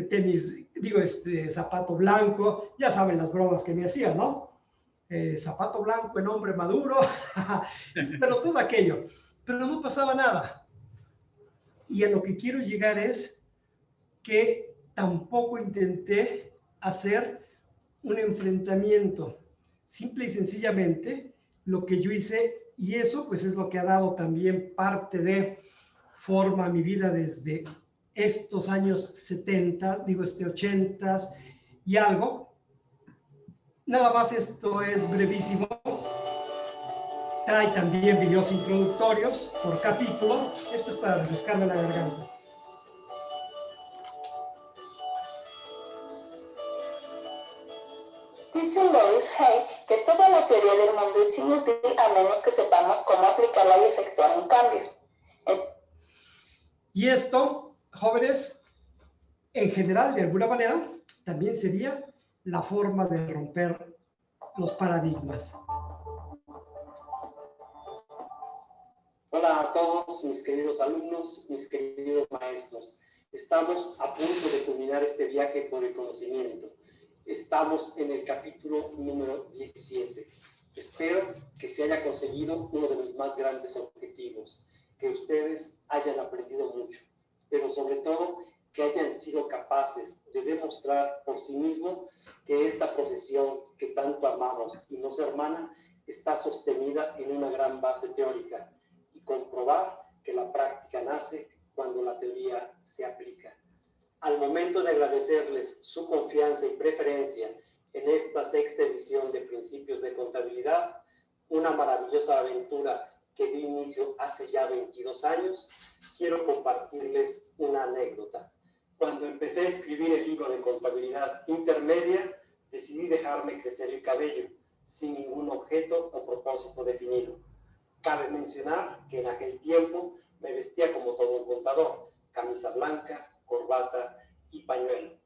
tenis, digo, zapato blanco, ya saben las bromas que me hacían, ¿no? Zapato blanco en hombre maduro, pero todo aquello, pero no pasaba nada. Y a lo que quiero llegar es que tampoco intenté hacer un enfrentamiento. Simple y sencillamente, lo que yo hice, y eso pues es lo que ha dado también parte de forma a mi vida desde estos años 70, digo 80s y algo. Nada más, esto es brevísimo. Trae también videos introductorios por capítulo. Esto es para refrescarme la garganta. Dice Louis Hay que toda la teoría del mundo es inútil a menos que sepamos cómo aplicarla y efectuar un cambio. Y esto, jóvenes, en general, de alguna manera, también sería la forma de romper los paradigmas. Hola a todos mis queridos alumnos, mis queridos maestros. Estamos a punto de culminar este viaje por el conocimiento. Estamos en el capítulo número 17. Espero que se haya conseguido uno de mis más grandes objetivos, que ustedes hayan aprendido mucho, pero sobre todo que hayan sido capaces de demostrar por sí mismos que esta profesión que tanto amamos y nos hermana está sostenida en una gran base teórica, y comprobar que la práctica nace cuando la teoría se aplica. Al momento de agradecerles su confianza y preferencia en esta sexta edición de Principios de Contabilidad, una maravillosa aventura que dio inicio hace ya 22 años, quiero compartirles una anécdota. Cuando empecé a escribir el libro de contabilidad intermedia, decidí dejarme crecer el cabello, sin ningún objeto o propósito definido. Cabe mencionar que en aquel tiempo me vestía como todo un contador, camisa blanca, corbata y pañuelo.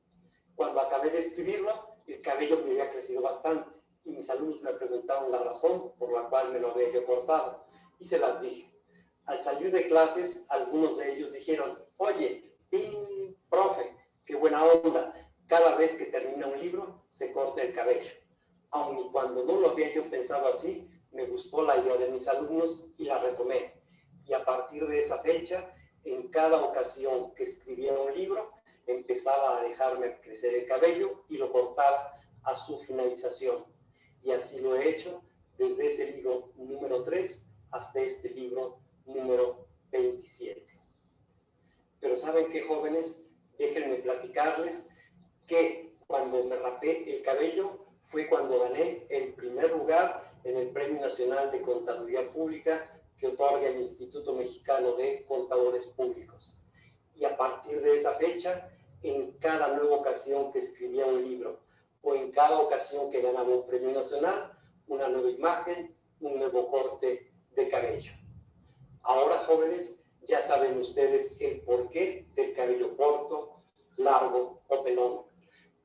Cuando acabé de escribirlo, el cabello me había crecido bastante y mis alumnos me preguntaron la razón por la cual me lo había yo cortado, y se las dije. Al salir de clases, algunos de ellos dijeron, oye, profe, qué buena onda, cada vez que termina un libro se corta el cabello. Aun y cuando no lo había yo pensado así, me gustó la idea de mis alumnos y la retomé. Y a partir de esa fecha, en cada ocasión que escribía un libro, empezaba a dejarme crecer el cabello y lo cortaba a su finalización. Y así lo he hecho desde ese libro número 3 hasta este libro número 27. Pero ¿saben qué, jóvenes? Déjenme platicarles que cuando me rapé el cabello fue cuando gané el primer lugar en el Premio Nacional de Contaduría Pública que otorga el Instituto Mexicano de Contadores Públicos. Y a partir de esa fecha, en cada nueva ocasión que escribía un libro o en cada ocasión que ganaba un premio nacional, una nueva imagen, un nuevo corte de cabello. Ahora, jóvenes, ya saben ustedes el porqué del cabello corto, largo o pelón.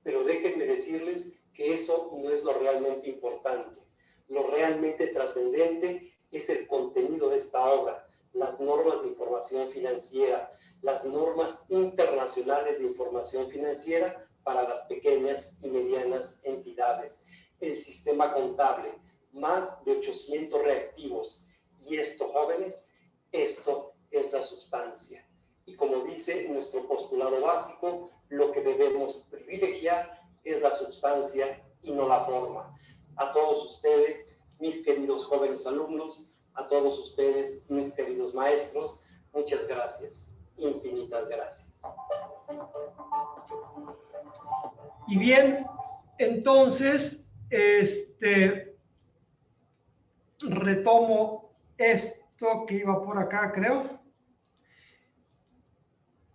Pero déjenme decirles que eso no es lo realmente importante. Lo realmente trascendente es el contenido de esta obra, las normas de información financiera, las normas internacionales de información financiera para las pequeñas y medianas entidades. El sistema contable, más de 800 reactivos. Y esto, jóvenes, esto es la sustancia. Y como dice nuestro postulado básico, lo que debemos privilegiar es la sustancia y no la forma. A todos ustedes, mis queridos jóvenes alumnos, a todos ustedes, mis queridos maestros, muchas gracias, infinitas gracias. Y bien, entonces, retomo esto que iba por acá, creo.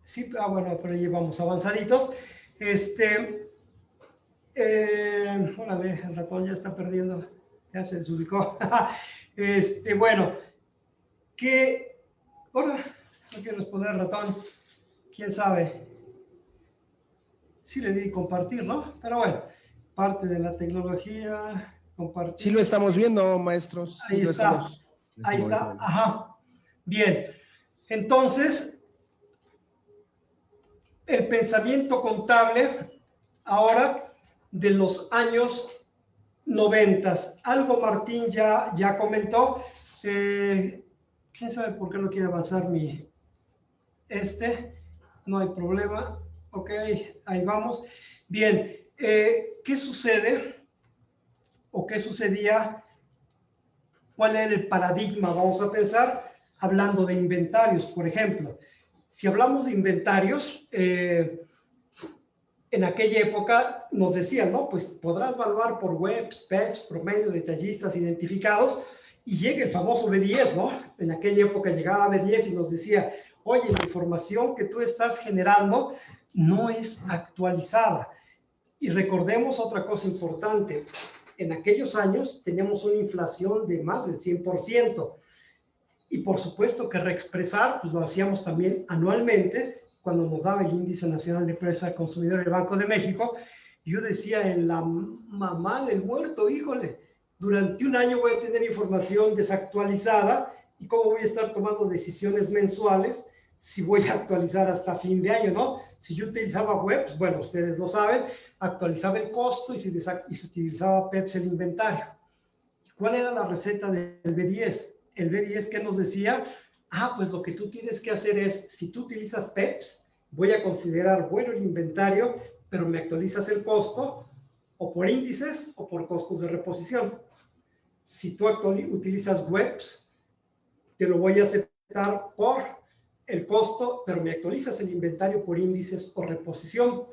Sí, bueno, pero ahí vamos avanzaditos. Órale, el ratón ya está perdiendo, ya se desubicó. Bueno, ¿qué? Ahora, no quiero responder al ratón, quién sabe. Sí le di compartir, ¿no? Pero bueno, parte de la tecnología, compartir. Sí lo estamos viendo, maestros. Sí Ahí lo está, estamos. ahí está, ajá. Bien, entonces, el pensamiento contable ahora de los años 90. Algo Martín ya comentó. ¿Quién sabe por qué no quiere avanzar mi... No hay problema. Ok, ahí vamos. Bien, ¿qué sucede o qué sucedía? ¿Cuál era el paradigma? Vamos a pensar hablando de inventarios, por ejemplo. Si hablamos de inventarios, en aquella época nos decían, ¿no? Pues podrás evaluar por webs, PEPs, promedio, detallistas, identificados, y llega el famoso B10, ¿no? En aquella época llegaba B10 y nos decía, oye, la información que tú estás generando no es actualizada. Y recordemos otra cosa importante, en aquellos años teníamos una inflación de más del 100%, y por supuesto que reexpresar, pues lo hacíamos también anualmente, cuando nos daba el Índice Nacional de Precios al Consumidor del Banco de México. Yo decía en la mamá del muerto, híjole, durante un año voy a tener información desactualizada, y cómo voy a estar tomando decisiones mensuales si voy a actualizar hasta fin de año, ¿no? Si yo utilizaba webs, bueno, ustedes lo saben, actualizaba el costo, y si utilizaba PEPs, el inventario. ¿Cuál era la receta del B10? El B10, ¿qué nos decía? Pues lo que tú tienes que hacer es, si tú utilizas PEPs, voy a considerar bueno el inventario, pero me actualizas el costo o por índices o por costos de reposición. Si tú utilizas webs, te lo voy a aceptar por el costo, pero me actualizas el inventario por índices o reposición.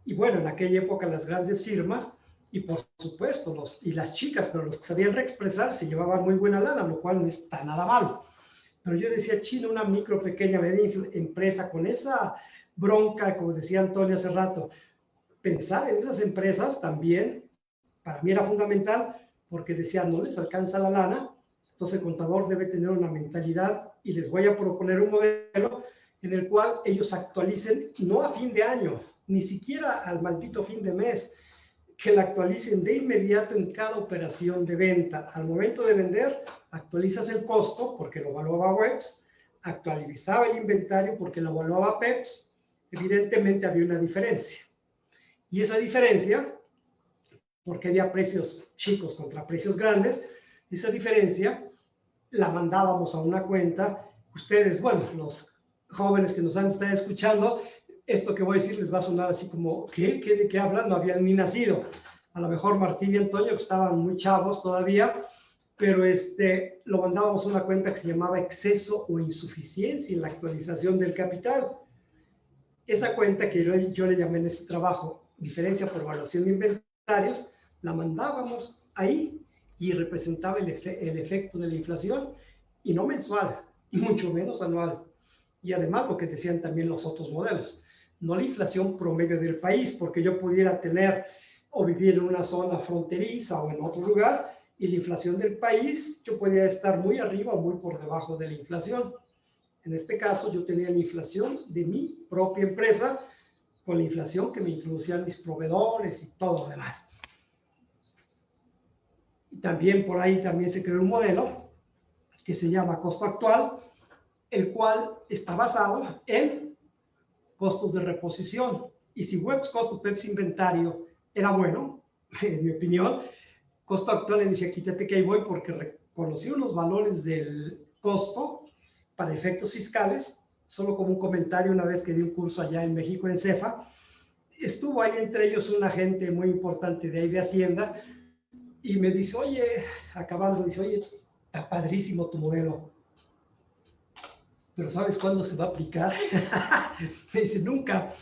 Y bueno, en aquella época las grandes firmas, y por supuesto las chicas, pero los que sabían reexpresar se llevaban muy buena lana, lo cual no está nada malo. Pero yo decía, China, una micro, pequeña, media empresa con esa bronca, como decía Antonio hace rato, pensar en esas empresas también, para mí era fundamental, porque decía, no les alcanza la lana, entonces el contador debe tener una mentalidad, y les voy a proponer un modelo en el cual ellos actualicen, no a fin de año, ni siquiera al maldito fin de mes, que la actualicen de inmediato en cada operación de venta. Al momento de vender, actualizas el costo porque lo evaluaba webs, actualizaba el inventario porque lo evaluaba PEPs. Evidentemente había una diferencia. Y esa diferencia, porque había precios chicos contra precios grandes, esa diferencia la mandábamos a una cuenta. Ustedes, bueno, los jóvenes que nos han estado escuchando, esto que voy a decir les va a sonar así como, ¿de qué hablan? No habían ni nacido. A lo mejor Martín y Antonio, que estaban muy chavos todavía, pero lo mandábamos a una cuenta que se llamaba exceso o insuficiencia en la actualización del capital. Esa cuenta que yo le llamé en ese trabajo, diferencia por evaluación de inventarios, la mandábamos ahí y representaba el efecto de la inflación, y no mensual, y mucho menos anual. Y además lo que decían también los otros modelos, no la inflación promedio del país, porque yo pudiera tener o vivir en una zona fronteriza o en otro lugar, y la inflación del país, yo podía estar muy arriba o muy por debajo de la inflación. En este caso, yo tenía la inflación de mi propia empresa con la inflación que me introducían mis proveedores y todo lo demás. Y también por ahí también se creó un modelo que se llama costo actual, el cual está basado en costos de reposición. Y si Webs Cost of Pepsi Inventario era bueno, en mi opinión, costo actual le decía, quítate que ahí voy, porque reconocí unos valores del costo para efectos fiscales, solo como un comentario una vez que di un curso allá en México, en CEFA. Estuvo ahí entre ellos un agente muy importante de ahí de Hacienda y me dice, oye, acabando, dice, oye, está padrísimo tu modelo, pero ¿sabes cuándo se va a aplicar? Me dice, nunca.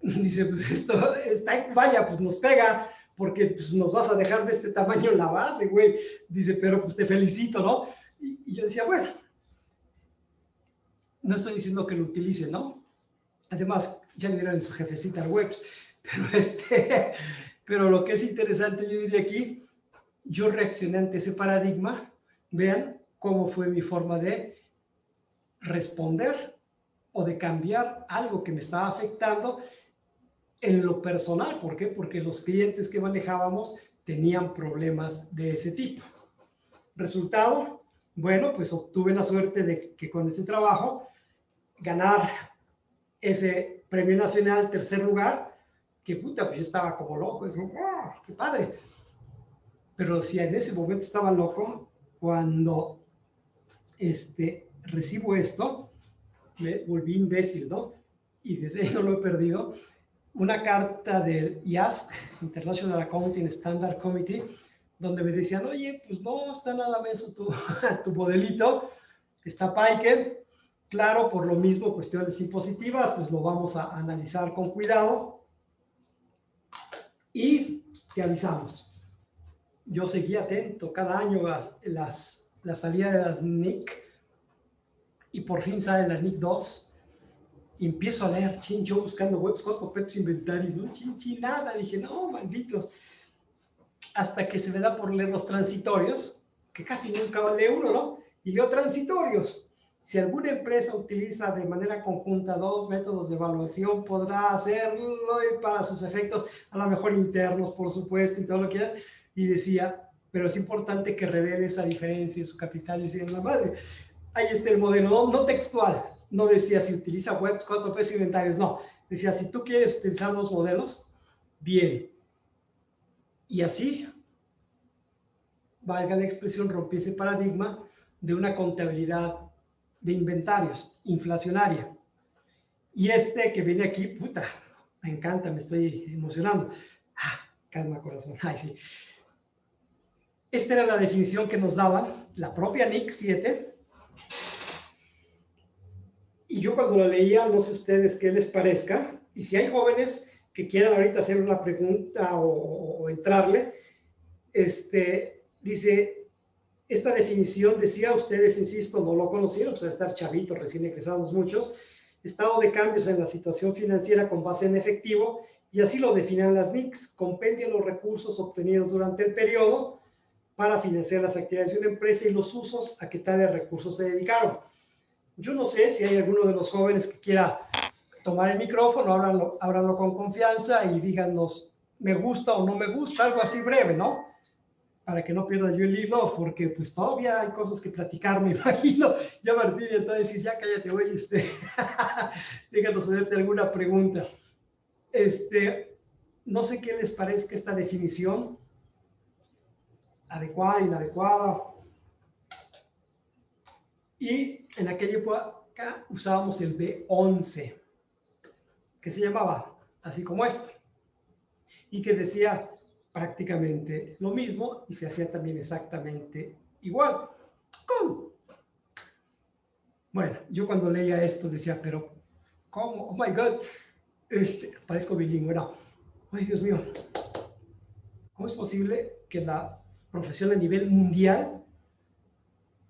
Dice, pues esto está, vaya, pues nos pega, porque pues, nos vas a dejar de este tamaño en la base, güey. Dice, pero pues te felicito, ¿no? Y yo decía, bueno, no estoy diciendo que lo utilice, ¿no? Además, ya le dieron su jefecita al Webs, pero, pero lo que es interesante, yo diría aquí, yo reaccioné ante ese paradigma, vean cómo fue mi forma de responder o de cambiar algo que me estaba afectando en lo personal. ¿Por qué? Porque los clientes que manejábamos tenían problemas de ese tipo. Resultado, bueno, pues obtuve la suerte de que con ese trabajo ganar ese premio nacional, tercer lugar, que puta, pues yo estaba como loco, y digo, ¡oh, qué padre! Pero si en ese momento estaba loco, cuando recibo esto, me volví imbécil, ¿no? Y desde ahí no lo he perdido. Una carta del IASC, International Accounting Standard Committee, donde me decían, oye, pues no está nada menso tu modelito, está Piker, claro, por lo mismo, cuestiones impositivas, pues lo vamos a analizar con cuidado y te avisamos. Yo seguí atento cada año a la salida de las NIC y por fin sale la NIC 2. Y empiezo a leer, yo buscando Webs Cost of Pepsi Inventario, no, nada, dije, no, malditos. Hasta que se me da por leer los transitorios, que casi nunca leo uno, ¿no? Y leo transitorios. Si alguna empresa utiliza de manera conjunta 2 métodos de evaluación, podrá hacerlo para sus efectos, a lo mejor internos, por supuesto, y todo lo que quieran. Y decía, pero es importante que revele esa diferencia en su capital. Y decía, la madre, ahí está el modelo, no textual. No decía si utiliza Webs Cost of Pepsi Inventarios, no. Decía, si tú quieres utilizar 2 modelos, bien. Y así, valga la expresión, rompí ese paradigma de una contabilidad de inventarios inflacionaria. Y que viene aquí, puta, me encanta, me estoy emocionando. Calma, corazón. Ay, sí. Esta era la definición que nos daban la propia NIC 7. Y yo cuando la leía, no sé ustedes qué les parezca, y si hay jóvenes que quieran ahorita hacer una pregunta o entrarle, dice, esta definición decía, ustedes, insisto, no lo conocieron, pues a estar chavitos, recién egresados muchos, estado de cambios en la situación financiera con base en efectivo, y así lo definen las NICs, compendia los recursos obtenidos durante el periodo para financiar las actividades de una empresa y los usos a que tales recursos se dedicaron. Yo no sé si hay alguno de los jóvenes que quiera tomar el micrófono, ábranlo con confianza y díganos, me gusta o no me gusta, algo así breve, ¿no? Para que no pierda yo el hilo, porque pues todavía hay cosas que platicar, me imagino. Ya Martín, entonces decir, ya cállate, güey, díganos hacerte alguna pregunta. No sé qué les parezca esta definición, adecuada, inadecuada. Y en aquella época usábamos el B11, que se llamaba así como esto, y que decía prácticamente lo mismo y se hacía también exactamente igual. ¿Cómo? Bueno, yo cuando leía esto decía, pero ¿cómo? Oh my God, parezco bilingüe, no. Ay, Dios mío, ¿cómo es posible que la profesión a nivel mundial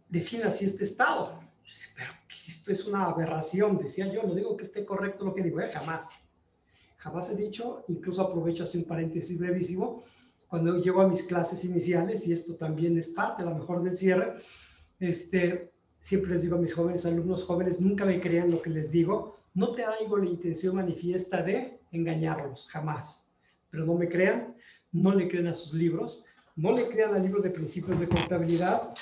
define así este estado? Pero esto es una aberración, decía yo. No digo que esté correcto lo que digo, jamás he dicho. Incluso aprovecho así un paréntesis brevísimo, cuando llego a mis clases iniciales, y esto también es parte a lo mejor del cierre, siempre les digo a mis jóvenes alumnos, jóvenes, nunca me crean lo que les digo, no tengo la intención manifiesta de engañarlos, jamás, pero no me crean, no le crean a sus libros, no le crean al libro de principios de contabilidad,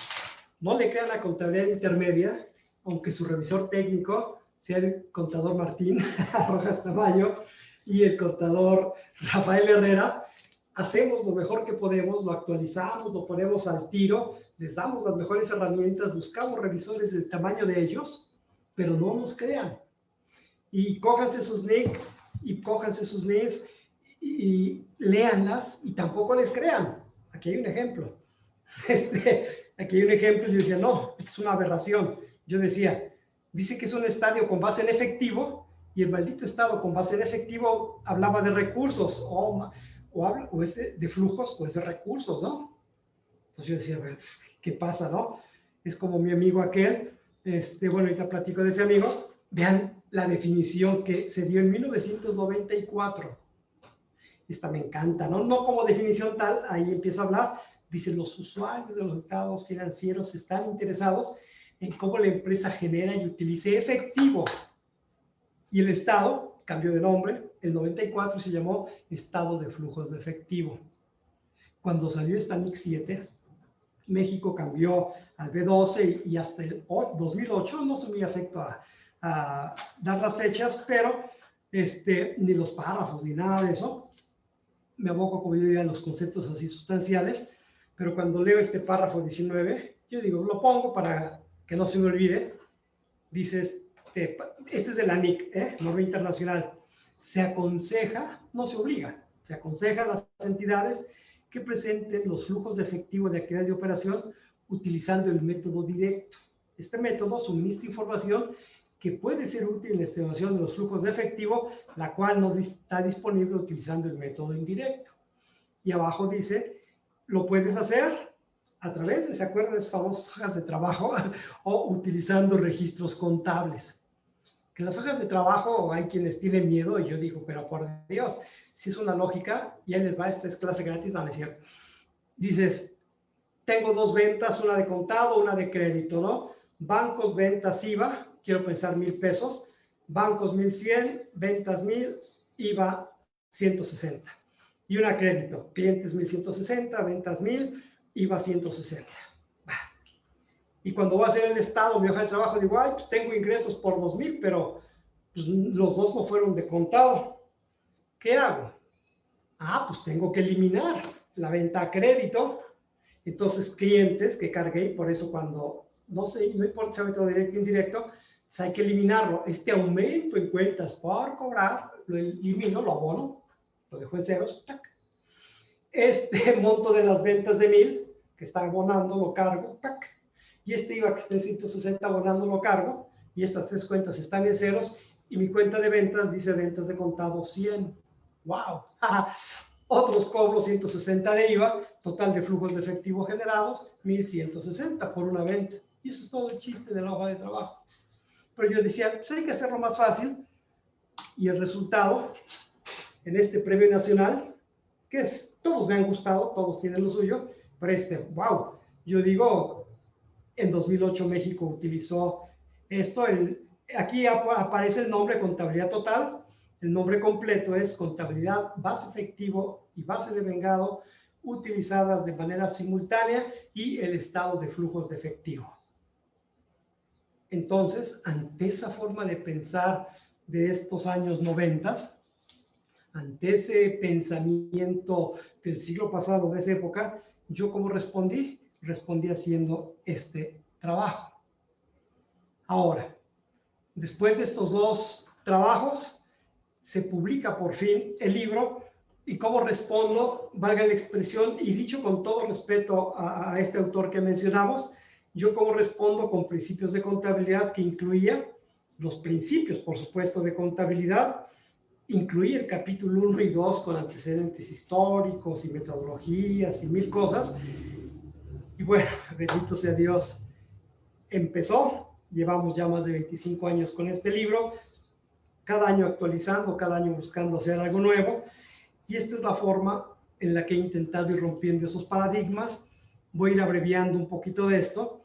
no le crean a contabilidad intermedia, aunque su revisor técnico sea el contador Martín Rojas Tamayo. y el contador Rafael Herrera, hacemos lo mejor que podemos, lo actualizamos, lo ponemos al tiro, les damos las mejores herramientas, buscamos revisores del tamaño de ellos, pero no nos crean. Y cójanse sus NIC y cójanse sus NIF y léanlas y tampoco les crean. Aquí hay un ejemplo. Aquí hay un ejemplo y yo decía, no, esto es una aberración. Yo decía, dice que es un estadio con base en efectivo y el maldito estado con base en efectivo hablaba de recursos o es de flujos o es de recursos, ¿no? Entonces yo decía, bueno, ¿qué pasa, no? Es como mi amigo aquel, bueno, ahorita platico de ese amigo, vean la definición que se dio en 1994. Esta me encanta, ¿no? No como definición tal, ahí empieza a hablar, dice, los usuarios de los estados financieros están interesados en cómo la empresa genera y utilice efectivo. Y el estado cambió de nombre, el 94 se llamó Estado de Flujos de Efectivo. Cuando salió esta NIC 7, México cambió al B12 y hasta el 2008, no soy muy afecto a dar las fechas, pero ni los párrafos ni nada de eso. Me aboco, como yo diría, en los conceptos así sustanciales, pero cuando leo este párrafo 19, yo digo, lo pongo para que no se me olvide. Dice, este es de la NIC, norma internacional. Se aconseja, no se obliga, se aconseja a las entidades que presenten los flujos de efectivo de actividades de operación utilizando el método directo. Este método suministra información que puede ser útil en la estimación de los flujos de efectivo, la cual no está disponible utilizando el método indirecto. Y abajo dice, lo puedes hacer a través de, ¿se acuerdan de esas famosas hojas de trabajo? O utilizando registros contables. Que las hojas de trabajo hay quienes tienen miedo, y yo digo, pero por Dios, si es una lógica, y ahí les va, esta es clase gratis, no es cierto. Dices, tengo dos ventas, una de contado, una de crédito, ¿no? Bancos, ventas, IVA, quiero pensar 1,000 pesos, bancos 1,100, ventas 1,000, IVA 160. Y una crédito, clientes 1,160, ventas 1,000, IVA 160. Y cuando voy a hacer el estado, mi hoja de trabajo, digo, ay, pues tengo ingresos por 2,000, pero pues, los dos no fueron de contado. ¿Qué hago? Pues tengo que eliminar la venta a crédito. Entonces, clientes que cargué, por eso cuando, no sé, no importa si método directo o indirecto, pues hay que eliminarlo. Este aumento en cuentas por cobrar, lo elimino, lo abono, lo dejo en ceros, ¡tac! Este monto de las ventas de 1,000, que está abonando, lo cargo, ¡tac! Y este IVA que está en 160 abonando, lo cargo, y estas tres cuentas están en ceros, y mi cuenta de ventas dice ventas de contado 100. ¡Wow! Otros cobros 160 de IVA, total de flujos de efectivo generados, 1,160 por una venta. Y eso es todo el chiste de la hoja de trabajo. Pero yo decía, pues hay que hacerlo más fácil, y el resultado, en este premio nacional, que es, todos me han gustado, todos tienen lo suyo, pero wow, yo digo, en 2008 México utilizó esto, aquí aparece el nombre contabilidad total, el nombre completo es contabilidad, base efectivo y base de vengado utilizadas de manera simultánea y el estado de flujos de efectivo. Entonces, ante esa forma de pensar de estos años 90, ante ese pensamiento del siglo pasado, de esa época, ¿yo cómo respondí? Respondí haciendo este trabajo. Ahora, después de estos dos trabajos, se publica por fin el libro. ¿Y cómo respondo? Valga la expresión, y dicho con todo respeto a este autor que mencionamos, yo cómo respondo con principios de contabilidad que incluía los principios, por supuesto, de contabilidad, incluía el capítulo 1 y 2 con antecedentes históricos y metodologías y 1,000 cosas. Y bueno, bendito sea Dios, empezó, llevamos ya más de 25 años con este libro, cada año actualizando, cada año buscando hacer algo nuevo, y esta es la forma en la que he intentado ir rompiendo esos paradigmas. Voy a ir abreviando un poquito de esto,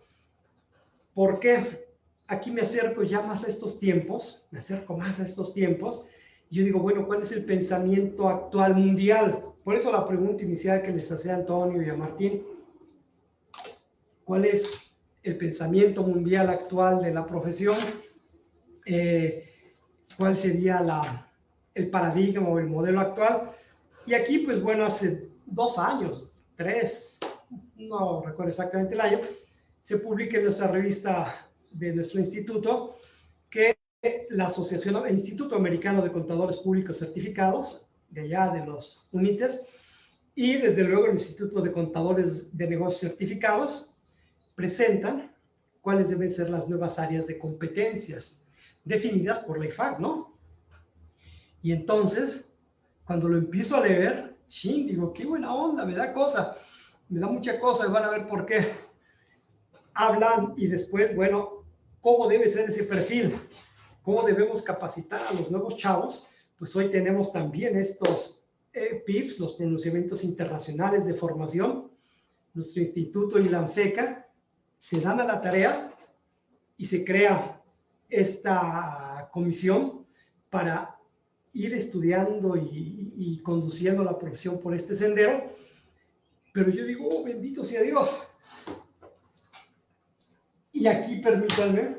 porque aquí me acerco ya más a estos tiempos, y yo digo, bueno, ¿cuál es el pensamiento actual mundial? Por eso la pregunta inicial que les hacía a Antonio y a Martín, ¿cuál es el pensamiento mundial actual de la profesión? ¿Cuál sería el paradigma o el modelo actual. Y aquí, pues bueno, hace 2 años, 3, no recuerdo exactamente el año, se publica en nuestra revista de nuestro instituto que la Asociación, el Instituto Americano de Contadores Públicos Certificados, de allá de los UNITES, y desde luego el Instituto de Contadores de Negocios Certificados, presentan cuáles deben ser las nuevas áreas de competencias definidas por la IFAC, ¿no? Y entonces, cuando lo empiezo a leer, digo, qué buena onda, me da mucha cosa, y van a ver por qué. Hablan y después, bueno, ¿cómo debe ser ese perfil? ¿Cómo debemos capacitar a los nuevos chavos? Pues hoy tenemos también estos PIFs, los pronunciamientos internacionales de formación. Nuestro instituto y la ANFECA se dan a la tarea y se crea esta comisión para ir estudiando y conduciendo la profesión por este sendero. Pero yo digo, oh, bendito sea Dios. Y aquí permítanme,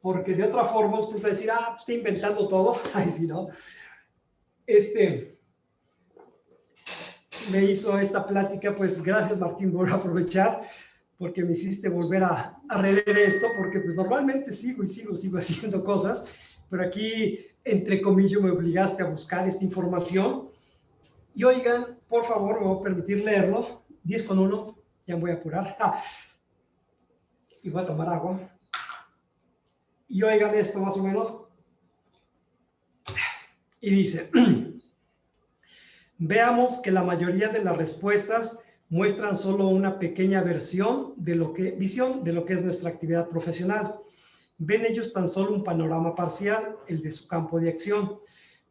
porque de otra forma usted va a decir, pues está inventando todo. Ay, sí, ¿no? Me hizo esta plática, pues gracias Martín por aprovechar, porque me hiciste volver a releer esto, porque pues normalmente sigo haciendo cosas, pero aquí, entre comillas, me obligaste a buscar esta información. Y oigan, por favor, me voy a permitir leerlo, 10:1, ya me voy a apurar, y voy a tomar agua. Y oigan esto más o menos, y dice, veamos que la mayoría de las respuestas muestran solo una pequeña visión de lo que es nuestra actividad profesional. Ven ellos tan solo un panorama parcial, el de su campo de acción,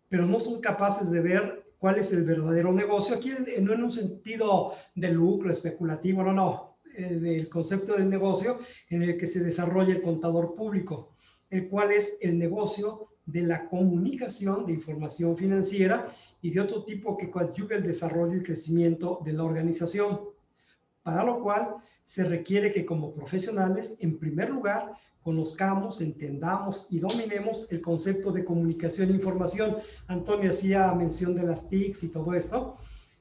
pero no son capaces de ver cuál es el verdadero negocio. Aquí no en un sentido de lucro especulativo, no, del concepto del negocio en el que se desarrolla el contador público, el cual es el negocio de la comunicación de información financiera y de otro tipo que coadyuve el desarrollo y crecimiento de la organización, para lo cual se requiere que como profesionales, en primer lugar, conozcamos, entendamos y dominemos el concepto de comunicación e información. Antonio hacía mención de las TICs y todo esto,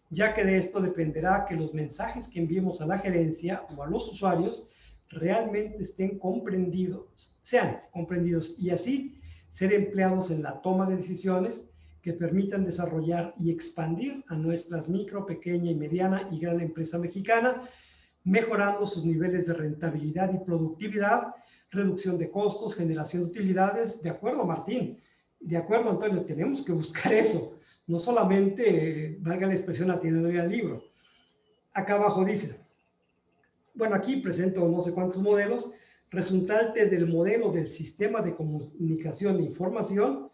ya que de esto dependerá que los mensajes que enviemos a la gerencia o a los usuarios realmente sean comprendidos y así ser empleados en la toma de decisiones que permitan desarrollar y expandir a nuestras micro, pequeña y mediana y gran empresa mexicana, mejorando sus niveles de rentabilidad y productividad, reducción de costos, generación de utilidades. De acuerdo, Martín, de acuerdo, Antonio, tenemos que buscar eso, no solamente, valga la expresión, atiendo al libro. Acá abajo dice, bueno, aquí presento no sé cuántos modelos, resultante del modelo del sistema de comunicación e información,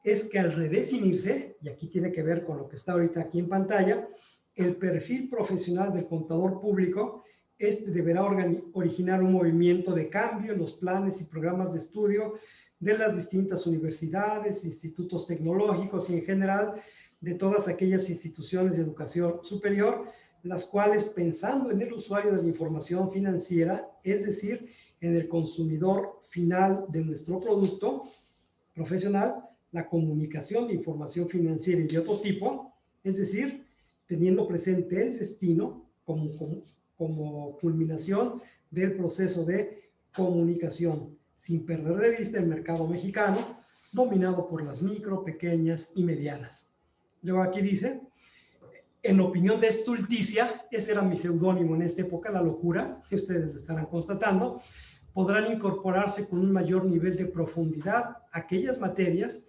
es que al redefinirse, y aquí tiene que ver con lo que está ahorita aquí en pantalla, el perfil profesional del contador público, deberá originar un movimiento de cambio en los planes y programas de estudio de las distintas universidades, institutos tecnológicos y en general de todas aquellas instituciones de educación superior, las cuales, pensando en el usuario de la información financiera, es decir, en el consumidor final de nuestro producto profesional, la comunicación de información financiera y de otro tipo, es decir, teniendo presente el destino como culminación del proceso de comunicación, sin perder de vista el mercado mexicano, dominado por las micro, pequeñas y medianas. Luego aquí dice, en opinión de Stulticia, ese era mi seudónimo en esta época, la locura, que ustedes lo estarán constatando, podrán incorporarse con un mayor nivel de profundidad aquellas materias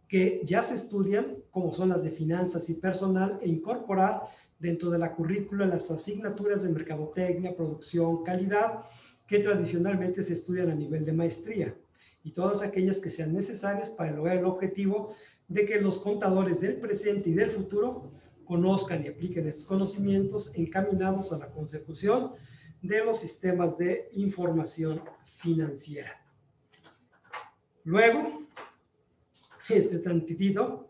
que ya se estudian, como son las de finanzas y personal, e incorporar dentro de la currícula las asignaturas de mercadotecnia, producción, calidad, que tradicionalmente se estudian a nivel de maestría, y todas aquellas que sean necesarias para lograr el objetivo de que los contadores del presente y del futuro conozcan y apliquen estos conocimientos encaminados a la consecución de los sistemas de información financiera. Luego, tantitito,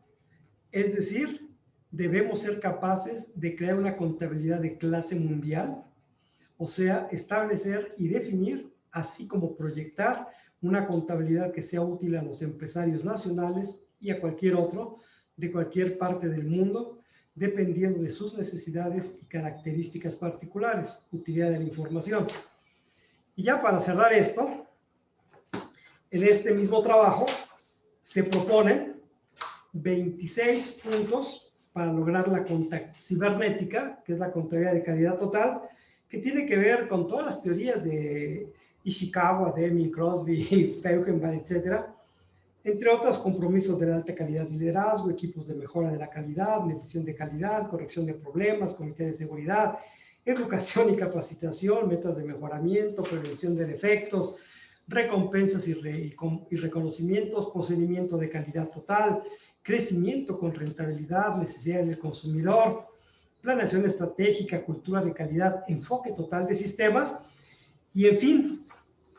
es decir, debemos ser capaces de crear una contabilidad de clase mundial, o sea, establecer y definir, así como proyectar una contabilidad que sea útil a los empresarios nacionales y a cualquier otro, de cualquier parte del mundo, dependiendo de sus necesidades y características particulares, utilidad de la información. Y ya para cerrar esto, en este mismo trabajo se proponen 26 puntos para lograr la cibernética, que es la contabilidad de calidad total, que tiene que ver con todas las teorías de Ishikawa, Deming, Crosby, Feugenbach, etcétera, entre otras, compromisos de la alta calidad de liderazgo, equipos de mejora de la calidad, medición de calidad, corrección de problemas, comité de seguridad, educación y capacitación, metas de mejoramiento, prevención de defectos, recompensas y reconocimientos, procedimiento de calidad total, crecimiento con rentabilidad, necesidades del consumidor, planeación estratégica, cultura de calidad, enfoque total de sistemas. Y en fin,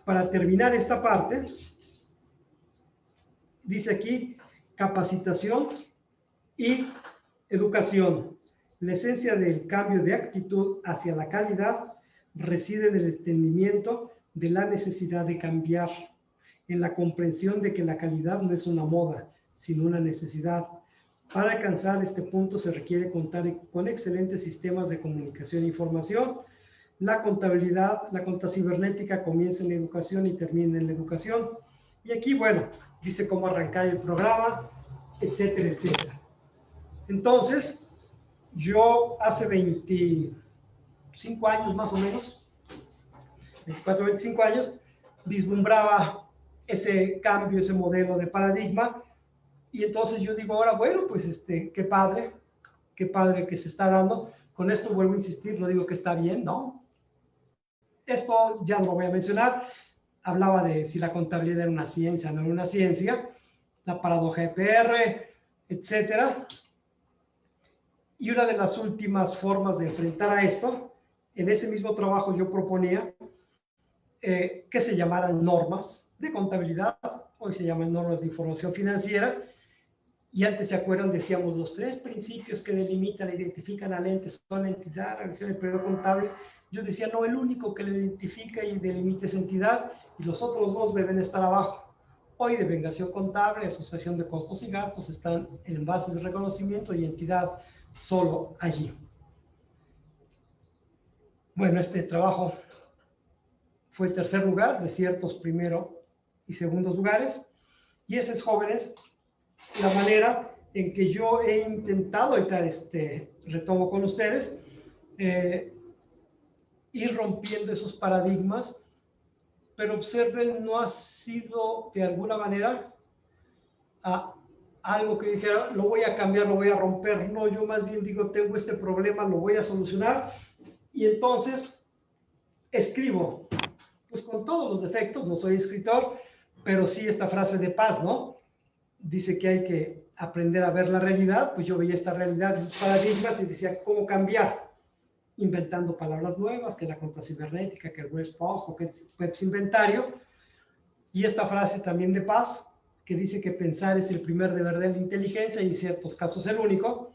para terminar esta parte, dice aquí, capacitación y educación. La esencia del cambio de actitud hacia la calidad reside en el entendimiento de la necesidad de cambiar, en la comprensión de que la calidad no es una moda, sino una necesidad. Para alcanzar este punto se requiere contar con excelentes sistemas de comunicación e información. La contabilidad, la cibernética comienza en la educación y termina en la educación. Y aquí, bueno, dice cómo arrancar el programa, etcétera, etcétera. Entonces, yo hace 25 años más o menos, 24, 25 años, vislumbraba ese cambio, ese modelo de paradigma, y entonces yo digo ahora, bueno, pues qué padre que se está dando. Con esto vuelvo a insistir, no digo que está bien, ¿no? Esto ya no lo voy a mencionar. Hablaba de si la contabilidad era una ciencia o no era una ciencia, la paradoja de PR, etcétera. Y una de las últimas formas de enfrentar a esto, en ese mismo trabajo yo proponía que se llamaran normas de contabilidad, hoy se llaman normas de información financiera, y antes, ¿se acuerdan? Decíamos los 3 principios que delimitan e identifican al ente son la entidad, la relación del periodo contable. Yo decía, no, el único que le identifica y delimita es entidad, y los otros 2 deben estar abajo. Hoy, devengación contable, asociación de costos y gastos, están en bases de reconocimiento y entidad solo allí. Bueno, este trabajo fue tercer lugar, desiertos primero y segundos lugares, y esos jóvenes, la manera en que yo he intentado, ahorita retomo con ustedes, ir rompiendo esos paradigmas, pero observen, no ha sido de alguna manera algo que dijera, lo voy a cambiar, lo voy a romper. No, yo más bien digo, tengo este problema, lo voy a solucionar, y entonces escribo, pues con todos los defectos, no soy escritor, pero sí esta frase de Paz, ¿no? Dice que hay que aprender a ver la realidad, pues yo veía esta realidad, esos paradigmas, y decía, ¿cómo cambiar? Inventando palabras nuevas, que la cuenta cibernética, que el web post, o que el web inventario, y esta frase también de Paz, que dice que pensar es el primer deber de la inteligencia, y en ciertos casos el único,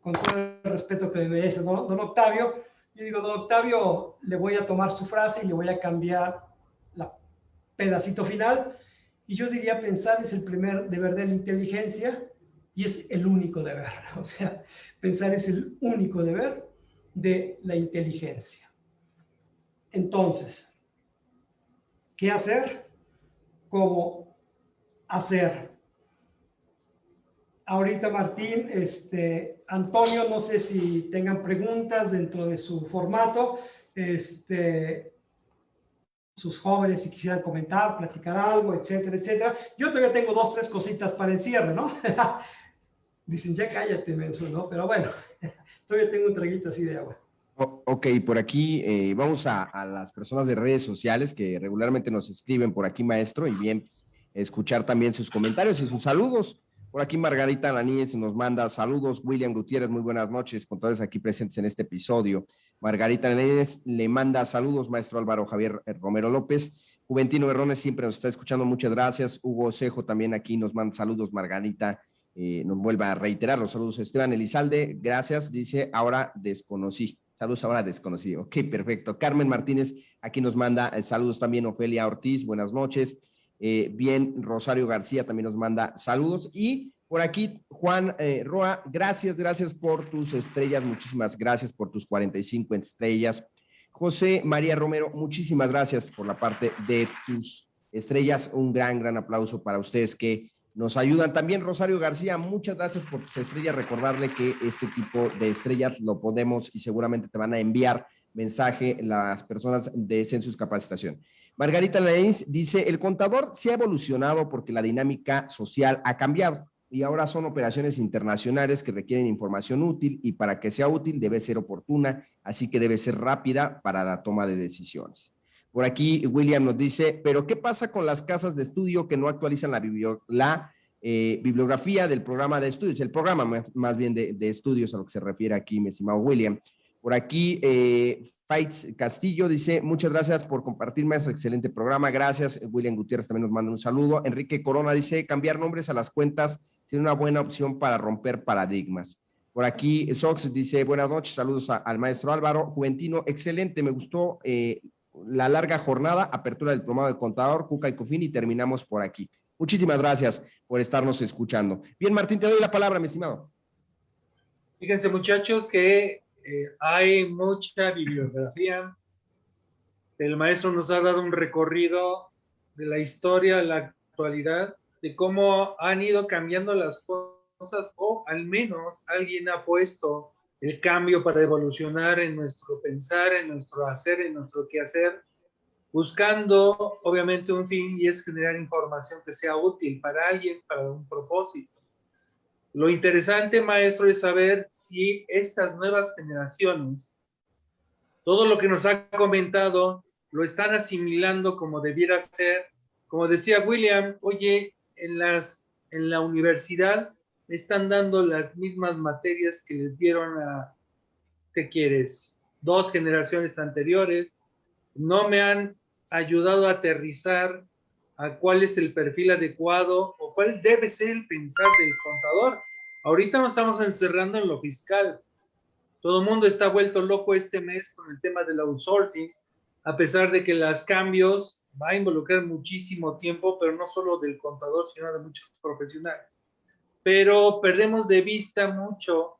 con todo el respeto que me merece don Octavio. Yo digo, don Octavio, le voy a tomar su frase y le voy a cambiar la pedacito final, y yo diría, pensar es el primer deber de la inteligencia y es el único deber. O sea, pensar es el único deber de la inteligencia. Entonces, ¿qué hacer? ¿Cómo hacer? Ahorita Martín, Antonio, no sé si tengan preguntas dentro de su formato, sus jóvenes si quisieran comentar, platicar algo, etcétera, etcétera. Yo todavía tengo 2, 3 cositas para el cierre, ¿no? Dicen, ya cállate, menso, ¿no? Pero bueno, todavía tengo un traguito así de agua. Ok, por aquí vamos a las personas de redes sociales que regularmente nos escriben por aquí, maestro, y bien, pues, escuchar también sus comentarios y sus saludos. Por aquí Margarita Alaníez nos manda saludos. William Gutiérrez, muy buenas noches con todos aquí presentes en este episodio. Margarita Alaníez le manda saludos, maestro Álvaro Javier Romero López. Juventino Berrones siempre nos está escuchando, muchas gracias. Hugo Cejo también aquí nos manda saludos. Margarita nos vuelve a reiterar los saludos. Esteban Elizalde, gracias, dice, ahora desconocí. Saludos, ahora desconocí. Ok, perfecto. Carmen Martínez aquí nos manda saludos también. Ofelia Ortiz, buenas noches. Bien, Rosario García también nos manda saludos, y Por aquí, Juan Roa, gracias por tus estrellas, muchísimas gracias por tus 45 estrellas. José María Romero, muchísimas gracias por la parte de tus estrellas. Un gran aplauso para ustedes que nos ayudan. También Rosario García, muchas gracias por tus estrellas. Recordarle que este tipo de estrellas lo podemos y seguramente te van a enviar mensaje las personas de Census Capacitación. Margarita Lainz dice, el contador se ha evolucionado porque la dinámica social ha cambiado y ahora son operaciones internacionales que requieren información útil y para que sea útil debe ser oportuna, así que debe ser rápida para la toma de decisiones. Por aquí William nos dice, pero ¿qué pasa con las casas de estudio que no actualizan la bibliografía del programa de estudios? El programa más bien de estudios a lo que se refiere aquí, mi estimado William. Por aquí, Faitz Castillo dice, muchas gracias por compartir, maestro, excelente programa, gracias. William Gutiérrez también nos manda un saludo. Enrique Corona dice, cambiar nombres a las cuentas sería una buena opción para romper paradigmas. Por aquí, Sox dice, buenas noches, saludos al maestro Álvaro. Juventino, excelente, me gustó la larga jornada, apertura del diplomado de contador, Cuca y Cofín, y terminamos por aquí. Muchísimas gracias por estarnos escuchando. Bien, Martín, te doy la palabra, mi estimado. Fíjense, muchachos, que hay mucha bibliografía. El maestro nos ha dado un recorrido de la historia, de la actualidad, de cómo han ido cambiando las cosas, o al menos alguien ha puesto el cambio para evolucionar en nuestro pensar, en nuestro hacer, en nuestro quehacer, buscando obviamente un fin, y es generar información que sea útil para alguien, para un propósito. Lo interesante, maestro, es saber si estas nuevas generaciones, todo lo que nos ha comentado, lo están asimilando como debiera ser. Como decía William, oye, en la universidad están dando las mismas materias que les dieron a, ¿qué quieres?, 2 generaciones anteriores. No me han ayudado a aterrizar a cuál es el perfil adecuado o cuál debe ser el pensar del contador. Ahorita nos estamos encerrando en lo fiscal. Todo el mundo está vuelto loco este mes con el tema del outsourcing, a pesar de que los cambios va a involucrar muchísimo tiempo, pero no solo del contador, sino de muchos profesionales. Pero perdemos de vista mucho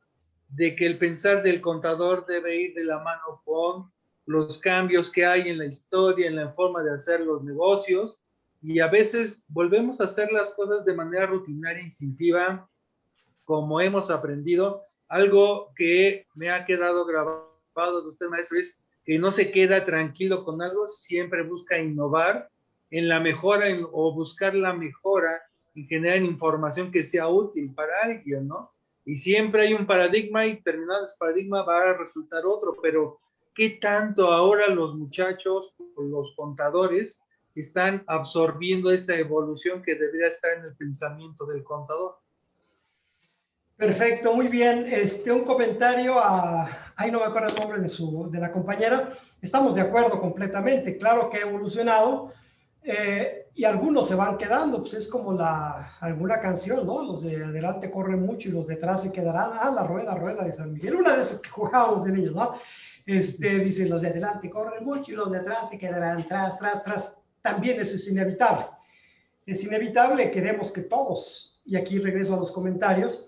de que el pensar del contador debe ir de la mano con los cambios que hay en la historia, en la forma de hacer los negocios, y a veces volvemos a hacer las cosas de manera rutinaria, instintiva, como hemos aprendido. Algo que me ha quedado grabado de usted, maestro, es que no se queda tranquilo con algo, siempre busca innovar en la mejora o buscar la mejora y generar información que sea útil para alguien, ¿no? Y siempre hay un paradigma y terminado ese paradigma va a resultar otro, pero ¿qué tanto ahora los muchachos, los contadores, están absorbiendo esa evolución que debería estar en el pensamiento del contador? Perfecto, muy bien. Un comentario ahí no me acuerdo el nombre de la compañera. Estamos de acuerdo completamente. Claro que ha evolucionado y algunos se van quedando. Pues es como alguna canción, ¿no? Los de adelante corren mucho y los de atrás se quedarán. La rueda de San Miguel. Una de esas que jugábamos de niños, ¿no? Dicen los de adelante corren mucho y los de atrás se quedarán tras. También eso es inevitable. Es inevitable, queremos que todos, y aquí regreso a los comentarios.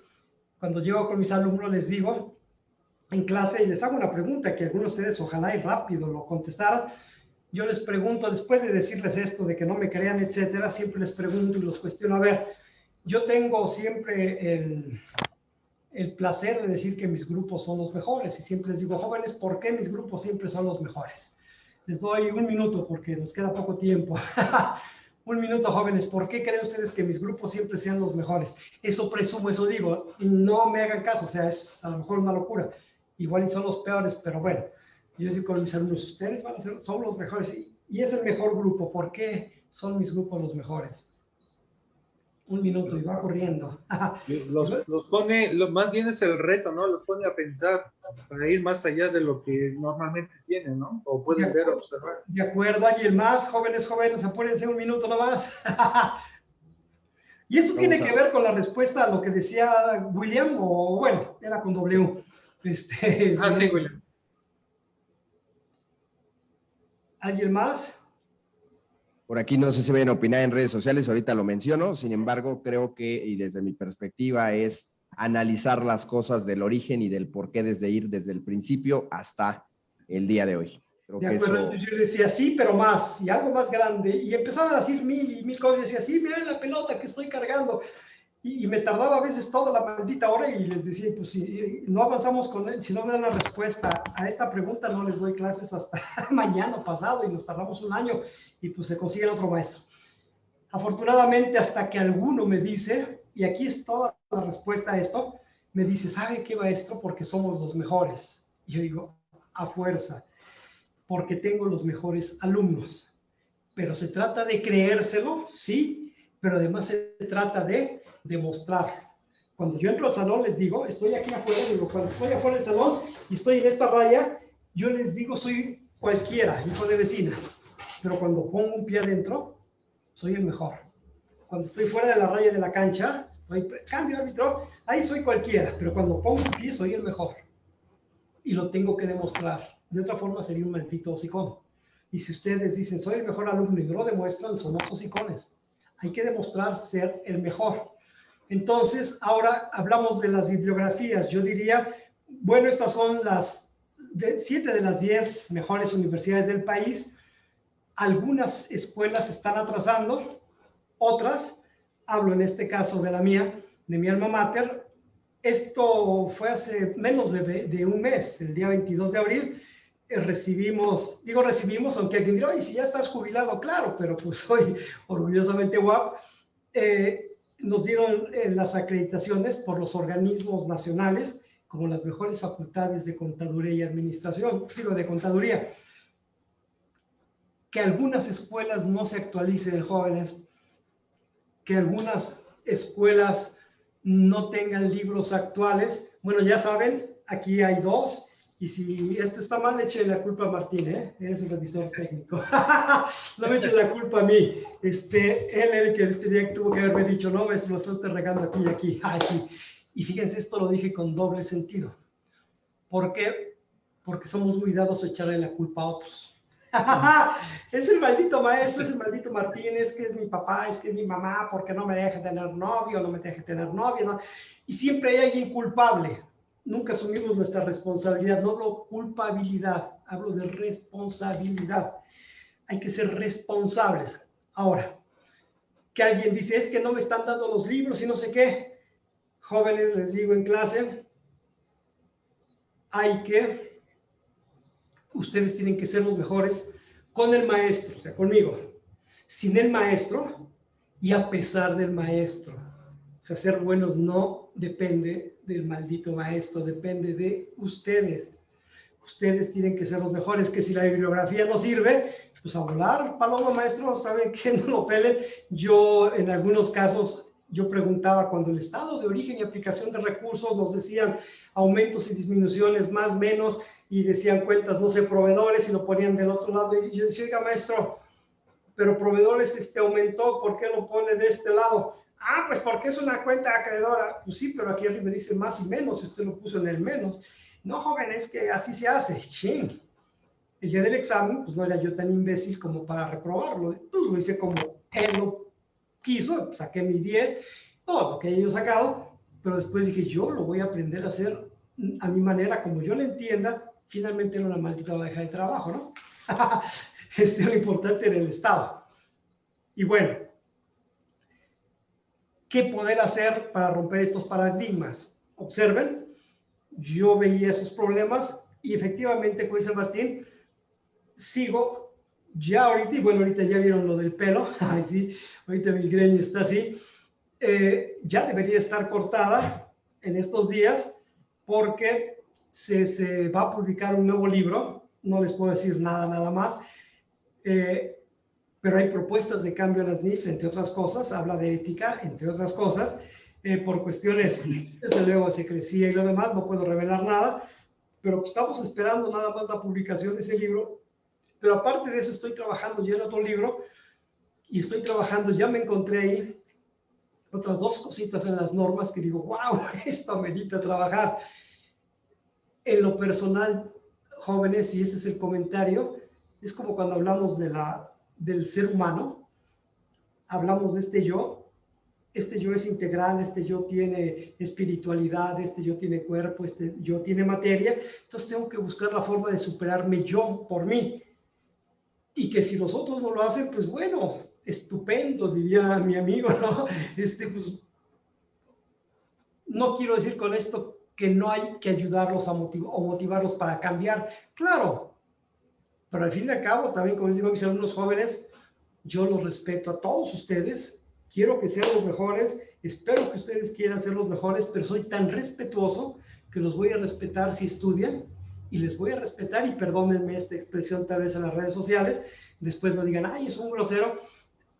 Cuando llego con mis alumnos les digo en clase y les hago una pregunta que algunos de ustedes ojalá y rápido lo contestaran. Yo les pregunto, después de decirles esto de que no me crean, etcétera, siempre les pregunto y los cuestiono. A ver, yo tengo siempre el placer de decir que mis grupos son los mejores y siempre les digo, jóvenes, ¿por qué mis grupos siempre son los mejores? Les doy un minuto porque nos queda poco tiempo. Un minuto, jóvenes. ¿Por qué creen ustedes que mis grupos siempre sean los mejores? Eso presumo, eso digo. No me hagan caso, o sea, es a lo mejor una locura. Igual son los peores, pero bueno. Yo digo con mis alumnos, ustedes van a ser, son los mejores. Y es el mejor grupo. ¿Por qué son mis grupos los mejores? Un minuto y va corriendo. Los pone, más bien es el reto, ¿no? Los pone a pensar para ir más allá de lo que normalmente tienen, ¿no? O pueden ver, observar. De acuerdo, alguien más, jóvenes, apúrense un minuto nomás. Y esto tiene que ver con la respuesta a lo que decía William, o bueno, era con W. Sí, William. ¿Alguien más? Por aquí no sé si vayan a opinar en redes sociales, ahorita lo menciono, sin embargo, creo que, y desde mi perspectiva, es analizar las cosas del origen y del por qué desde el principio hasta el día de hoy. Creo De que acuerdo, eso... yo decía sí, pero más, y algo más grande, y empezaban a decir mil y mil cosas, yo decía sí, mira la pelota que estoy cargando, y me tardaba a veces toda la maldita hora y les decía, pues si no avanzamos con él, si no me dan la respuesta a esta pregunta, no les doy clases hasta mañana pasado y nos tardamos un año y pues se consigue otro maestro. Afortunadamente, hasta que alguno me dice, y aquí es toda la respuesta a esto, me dice, ¿sabe qué, maestro? Porque somos los mejores. Y yo digo, a fuerza, porque tengo los mejores alumnos. Pero se trata de creérselo, sí, pero además se trata de demostrar. Cuando yo entro al salón les digo, estoy aquí afuera, digo, cuando estoy afuera del salón y estoy en esta raya, yo les digo, soy cualquiera, hijo de vecina. Pero cuando pongo un pie adentro, soy el mejor. Cuando estoy fuera de la raya de la cancha, cambio árbitro, ahí soy cualquiera, pero cuando pongo un pie, soy el mejor. Y lo tengo que demostrar. De otra forma, sería un maldito hocicón. Y si ustedes dicen, soy el mejor alumno y no lo demuestran, somos hocicones. Hay que demostrar ser el mejor. Entonces, ahora hablamos de las bibliografías. Yo diría, bueno, estas son las 7 de las 10 mejores universidades del país. Algunas escuelas están atrasando, otras, hablo en este caso de la mía, de mi alma mater. Esto fue hace menos de un mes, el día 22 de abril, recibimos, aunque alguien dirá, oye, si ya estás jubilado, claro, pero pues soy orgullosamente guapo, nos dieron las acreditaciones por los organismos nacionales como las mejores facultades de contaduría y administración, de contaduría. Que algunas escuelas no se actualicen, jóvenes, que algunas escuelas no tengan libros actuales. Bueno, ya saben, aquí hay 2, y si esto está mal, echen la culpa a Martín, es el revisor técnico. No me echen la culpa a mí. Él el que tuvo que haberme dicho, no, maestro, lo estás regando aquí y aquí. Ay, sí. Y fíjense, esto lo dije con doble sentido. ¿Por qué? Porque somos muy dados a echarle la culpa a otros. Es el maldito maestro, es el maldito Martín, es que es mi papá, es que es mi mamá, porque no me deja tener novio, no me deja tener novia, ¿no? Y siempre hay alguien culpable. Nunca asumimos nuestra responsabilidad. No hablo culpabilidad, hablo de responsabilidad. Hay que ser responsables. Ahora, que alguien dice, es que no me están dando los libros y no sé qué. Jóvenes, les digo en clase, ustedes tienen que ser los mejores con el maestro, o sea, conmigo, sin el maestro y a pesar del maestro. O sea, ser buenos no depende del maldito maestro, depende de ustedes. Ustedes tienen que ser los mejores, que si la bibliografía no sirve, pues a volar, paloma, maestro, ¿saben qué? No lo pelen. Yo, en algunos casos, yo preguntaba cuando el estado de origen y aplicación de recursos nos decían aumentos y disminuciones, más, menos, y decían cuentas, no sé, proveedores, y lo ponían del otro lado, y yo decía, oiga, maestro, pero proveedores aumentó, ¿por qué lo pone de este lado? Ah, pues porque es una cuenta acreedora. Pues sí, pero aquí arriba dice más y menos, y usted lo puso en el menos. No, joven, es que así se hace. Ching. El día del examen, pues no era yo tan imbécil como para reprobarlo. Pues lo hice como él lo quiso, saqué mi 10, todo lo que he sacado, pero después dije, yo lo voy a aprender a hacer a mi manera, como yo lo entienda. Finalmente era una maldita bandeja de trabajo, ¿no? Lo importante era el estado. Y bueno, ¿qué poder hacer para romper estos paradigmas? Observen, yo veía esos problemas y efectivamente, como dice Martín, sigo ya ahorita, y bueno, ahorita ya vieron lo del pelo, ay sí, ahorita mi greña está así, ya debería estar cortada en estos días porque se va a publicar un nuevo libro, no les puedo decir nada más, pero hay propuestas de cambio a las NIFs, entre otras cosas, habla de ética, entre otras cosas, por cuestiones, desde luego, de secrecía y lo demás, no puedo revelar nada, pero estamos esperando nada más la publicación de ese libro. Pero aparte de eso, estoy trabajando ya en otro libro, y ya me encontré ahí otras 2 cositas en las normas que digo, wow, esto amerita trabajar. En lo personal, jóvenes, y ese es el comentario, es como cuando hablamos de la del ser humano, hablamos de este yo es integral, este yo tiene espiritualidad, este yo tiene cuerpo, este yo tiene materia, entonces tengo que buscar la forma de superarme yo por mí. Y que si los otros no lo hacen, pues bueno, estupendo, diría mi amigo, ¿no? Pues, no quiero decir con esto que no hay que ayudarlos o motivarlos para cambiar, claro, pero al fin y al cabo, también como les digo a mis alumnos jóvenes, yo los respeto a todos ustedes, quiero que sean los mejores, espero que ustedes quieran ser los mejores, pero soy tan respetuoso que los voy a respetar si estudian y les voy a respetar, y perdónenme esta expresión tal vez en las redes sociales, después no digan, ay, es un grosero,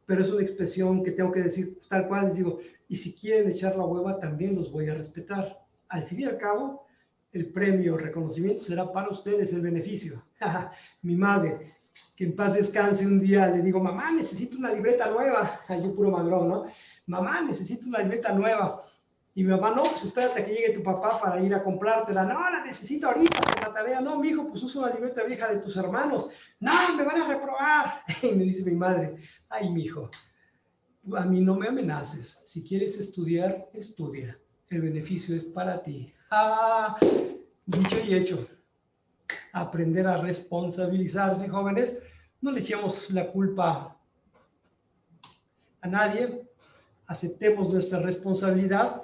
pero es una expresión que tengo que decir tal cual, les digo, y si quieren echar la hueva, también los voy a respetar. Al fin y al cabo, el premio, el reconocimiento será para ustedes, el beneficio. Mi madre, que en paz descanse, un día le digo, mamá, necesito una libreta nueva. Yo puro madrón, ¿no? Mamá, necesito una libreta nueva. Y mi mamá, no, pues espérate a que llegue tu papá para ir a comprártela. No, la necesito ahorita para la tarea. No, mijo, pues usa una libreta vieja de tus hermanos. No, me van a reprobar. Y me dice mi madre, ay, mijo, a mí no me amenaces. Si quieres estudiar, estudia. El beneficio es para ti. Ah, dicho y hecho. Aprender a responsabilizarse, jóvenes. No le echemos la culpa a nadie. Aceptemos nuestra responsabilidad.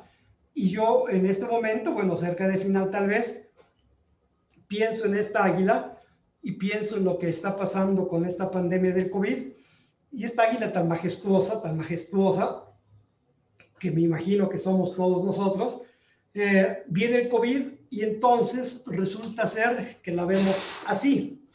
Y yo en este momento, bueno, cerca de final tal vez, pienso en esta águila y pienso en lo que está pasando con esta pandemia del COVID. Y esta águila tan majestuosa, que me imagino que somos todos nosotros, viene el COVID y entonces resulta ser que la vemos así.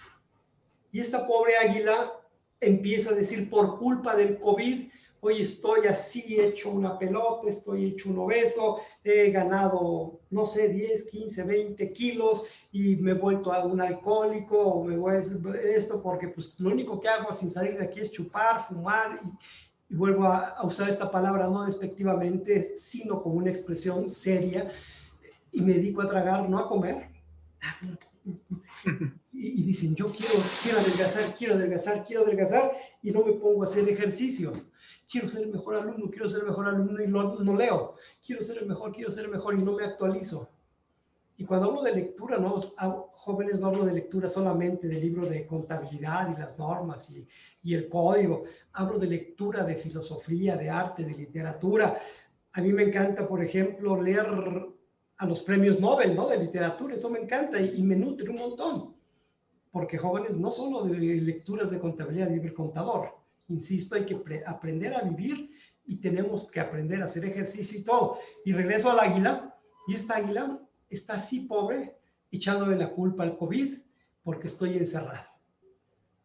Y esta pobre águila empieza a decir, por culpa del COVID, hoy estoy así hecho una pelota, estoy hecho un obeso, he ganado, no sé, 10, 15, 20 kilos y me he vuelto a un alcohólico, o me voy a decir esto porque pues lo único que hago sin salir de aquí es chupar, fumar, y vuelvo a usar esta palabra no despectivamente, sino como una expresión seria, y me dedico a tragar, no a comer. Y dicen, yo quiero adelgazar, y no me pongo a hacer ejercicio. Quiero ser el mejor alumno y no leo. Quiero ser el mejor y no me actualizo. Y cuando hablo de lectura, no, jóvenes, no hablo de lectura solamente del libro de contabilidad y las normas y el código. Hablo de lectura de filosofía, de arte, de literatura. A mí me encanta, por ejemplo, leer a los premios Nobel, ¿no? De literatura, eso me encanta y me nutre un montón. Porque jóvenes, no solo de lecturas de contabilidad, vive el contador. Insisto, hay que aprender a vivir y tenemos que aprender a hacer ejercicio y todo. Y regreso al águila, y esta águila está así pobre, echándole la culpa al COVID porque estoy encerrado.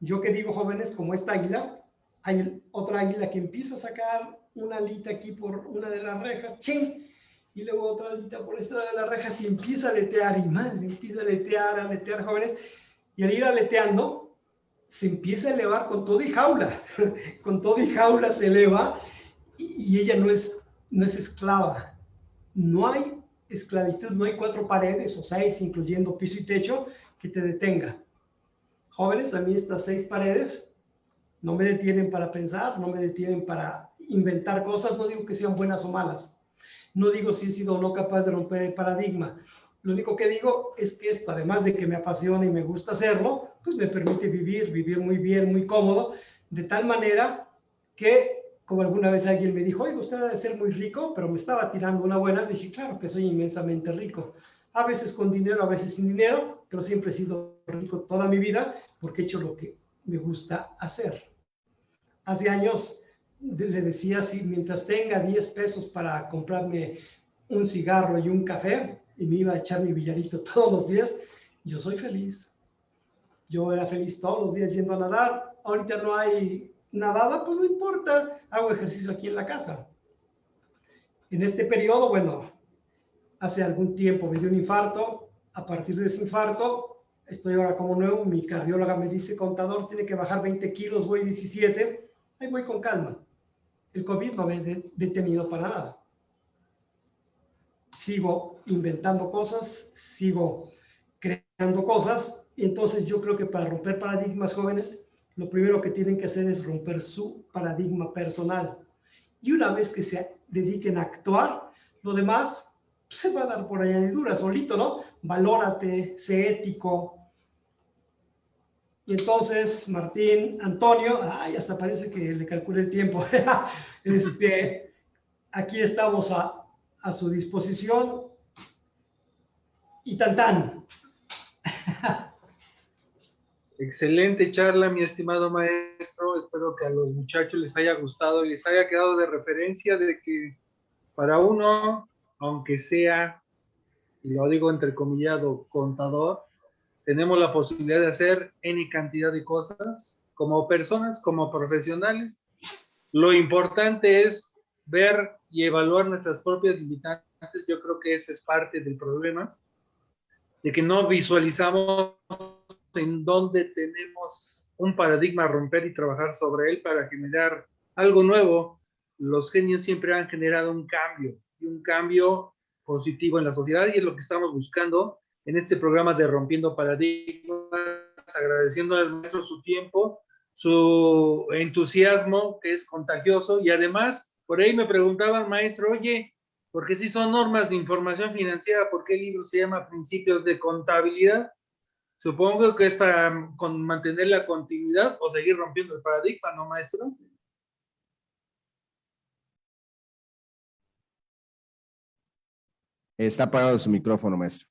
Yo que digo, jóvenes, como esta águila, hay otra águila que empieza a sacar una alita aquí por una de las rejas, ¡ching! Y luego otra alita por esta de las rejas y empieza a aletear, y madre, empieza a aletear, jóvenes, y al ir aleteando, se empieza a elevar con todo y jaula, con todo y jaula se eleva, y ella no es esclava. No hay esclavitud, no hay 4 paredes o 6, incluyendo piso y techo, que te detenga. Jóvenes, a mí estas 6 paredes no me detienen para pensar, no me detienen para inventar cosas, no digo que sean buenas o malas, no digo si he sido o no capaz de romper el paradigma. Lo único que digo es que esto, además de que me apasiona y me gusta hacerlo, pues me permite vivir muy bien, muy cómodo, de tal manera que, como alguna vez alguien me dijo, oye, usted debe ser muy rico, pero me estaba tirando una buena, le dije, claro que soy inmensamente rico. A veces con dinero, a veces sin dinero, pero siempre he sido rico toda mi vida porque he hecho lo que me gusta hacer. Hace años le decía, si mientras tenga 10 pesos para comprarme un cigarro y un café, y me iba a echar mi billarito todos los días, yo soy feliz. Yo era feliz todos los días yendo a nadar. Ahorita no hay nadada, pues no importa, hago ejercicio aquí en la casa. En este periodo, bueno, hace algún tiempo me dio un infarto. A partir de ese infarto, estoy ahora como nuevo. Mi cardióloga me dice, contador, tiene que bajar 20 kilos, voy 17. Ahí voy con calma. El COVID no me ha detenido para nada. Sigo inventando cosas, sigo creando cosas, y entonces yo creo que para romper paradigmas, jóvenes, lo primero que tienen que hacer es romper su paradigma personal. Y una vez que se dediquen a actuar, lo demás se va a dar por añadidura, solito, ¿no? Valórate, sé ético. Y entonces, Martín, Antonio, ay, hasta parece que le calculé el tiempo. Aquí estamos a su disposición. Y tan tan. Excelente charla, mi estimado maestro. Espero que a los muchachos les haya gustado y les haya quedado de referencia de que para uno, aunque sea, y lo digo entrecomillado, contador, tenemos la posibilidad de hacer N cantidad de cosas como personas, como profesionales. Lo importante es ver y evaluar nuestras propias limitantes. Yo creo que ese es parte del problema, de que no visualizamos en dónde tenemos un paradigma a romper y trabajar sobre él para generar algo nuevo. Los genios siempre han generado un cambio, y un cambio positivo en la sociedad, y es lo que estamos buscando en este programa de Rompiendo Paradigmas, agradeciendo al maestro su tiempo, su entusiasmo, que es contagioso, y además, por ahí me preguntaban, maestro, oye, porque si son normas de información financiera, ¿por qué el libro se llama Principios de Contabilidad? Supongo que es para mantener la continuidad o seguir rompiendo el paradigma, ¿no, maestro? Está apagado su micrófono, maestro.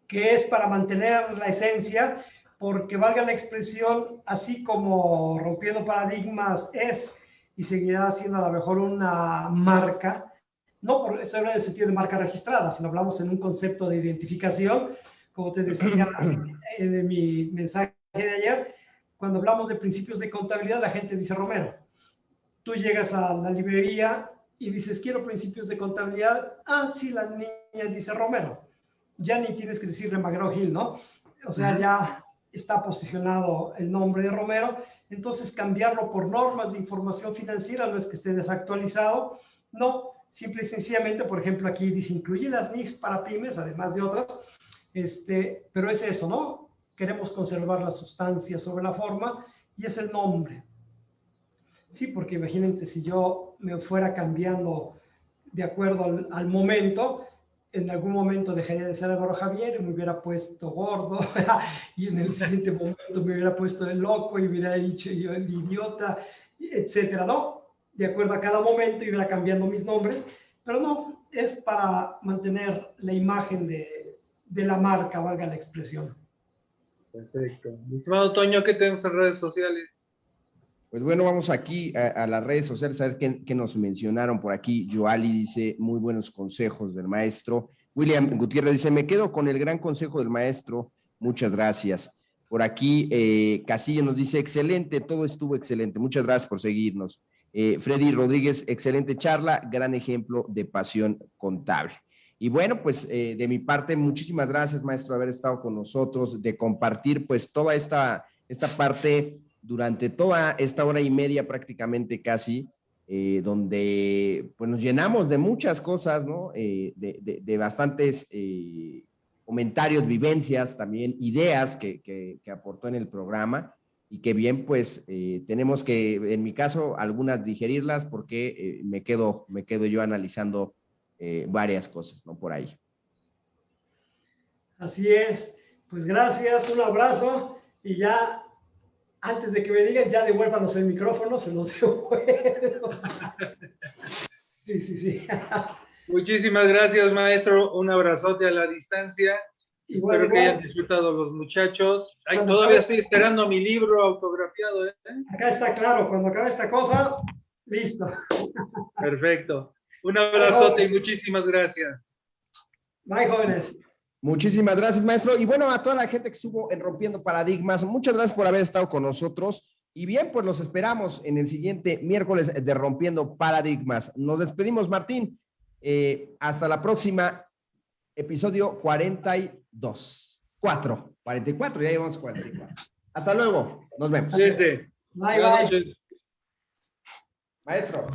Que es para mantener la esencia, porque valga la expresión, así como Rompiendo Paradigmas es y seguirá siendo a lo mejor una marca, no por eso en el sentido de marca registrada, sino hablamos en un concepto de identificación, como te decía en mi mensaje de ayer, cuando hablamos de principios de contabilidad, la gente dice Romero. Tú llegas a la librería y dices, quiero principios de contabilidad. Ah, sí, la niña dice Romero. Ya ni tienes que decirle McGraw-Hill, ¿no? O sea, ya está posicionado el nombre de Romero. Entonces, cambiarlo por normas de información financiera no es que esté desactualizado, no, simple y sencillamente, por ejemplo, aquí dice, incluye las NIFs para pymes, además de otras, pero es eso, ¿no? Queremos conservar la sustancia sobre la forma y es el nombre. Sí, porque imagínense si yo me fuera cambiando de acuerdo al momento, en algún momento dejaría de ser Álvaro Javier y me hubiera puesto gordo, y en el siguiente momento me hubiera puesto el loco y hubiera dicho yo el idiota, etcétera, ¿no? De acuerdo a cada momento y hubiera cambiando mis nombres, pero no, es para mantener la imagen de la marca, valga la expresión. Perfecto. Mi estimado Toño, ¿qué tenemos en redes sociales? Pues bueno, vamos aquí a las redes sociales a ver qué nos mencionaron por aquí. Joali dice, muy buenos consejos del maestro. William Gutiérrez dice, me quedo con el gran consejo del maestro. Muchas gracias. Por aquí, Casillo nos dice, excelente, todo estuvo excelente. Muchas gracias por seguirnos. Freddy Rodríguez, excelente charla, gran ejemplo de pasión contable. Y bueno, pues de mi parte, muchísimas gracias, maestro, de haber estado con nosotros, de compartir pues toda esta parte durante toda esta hora y media prácticamente casi, donde pues nos llenamos de muchas cosas, ¿no? De bastantes comentarios, vivencias, también ideas que aportó en el programa y que bien pues tenemos que, en mi caso, algunas digerirlas porque me quedo yo analizando varias cosas, ¿no? Por ahí. Así es, pues gracias, un abrazo y ya antes de que me digan, ya devuélvanos el micrófono, se los devuelvo. Sí. Muchísimas gracias, maestro. Un abrazote a la distancia. Igual, Espero que hayan disfrutado los muchachos. Ay, todavía estoy esperando mi libro autografiado, ¿eh? Acá está claro, cuando acabe esta cosa, listo. Perfecto. Un abrazote y muchísimas gracias. Bye, jóvenes. Muchísimas gracias, maestro. Y bueno, a toda la gente que estuvo en Rompiendo Paradigmas, muchas gracias por haber estado con nosotros. Y bien, pues los esperamos en el siguiente miércoles de Rompiendo Paradigmas. Nos despedimos, Martín. Hasta la próxima, episodio 42. 44, ya llevamos 44. Hasta luego, nos vemos. Sí. Bye. Maestro.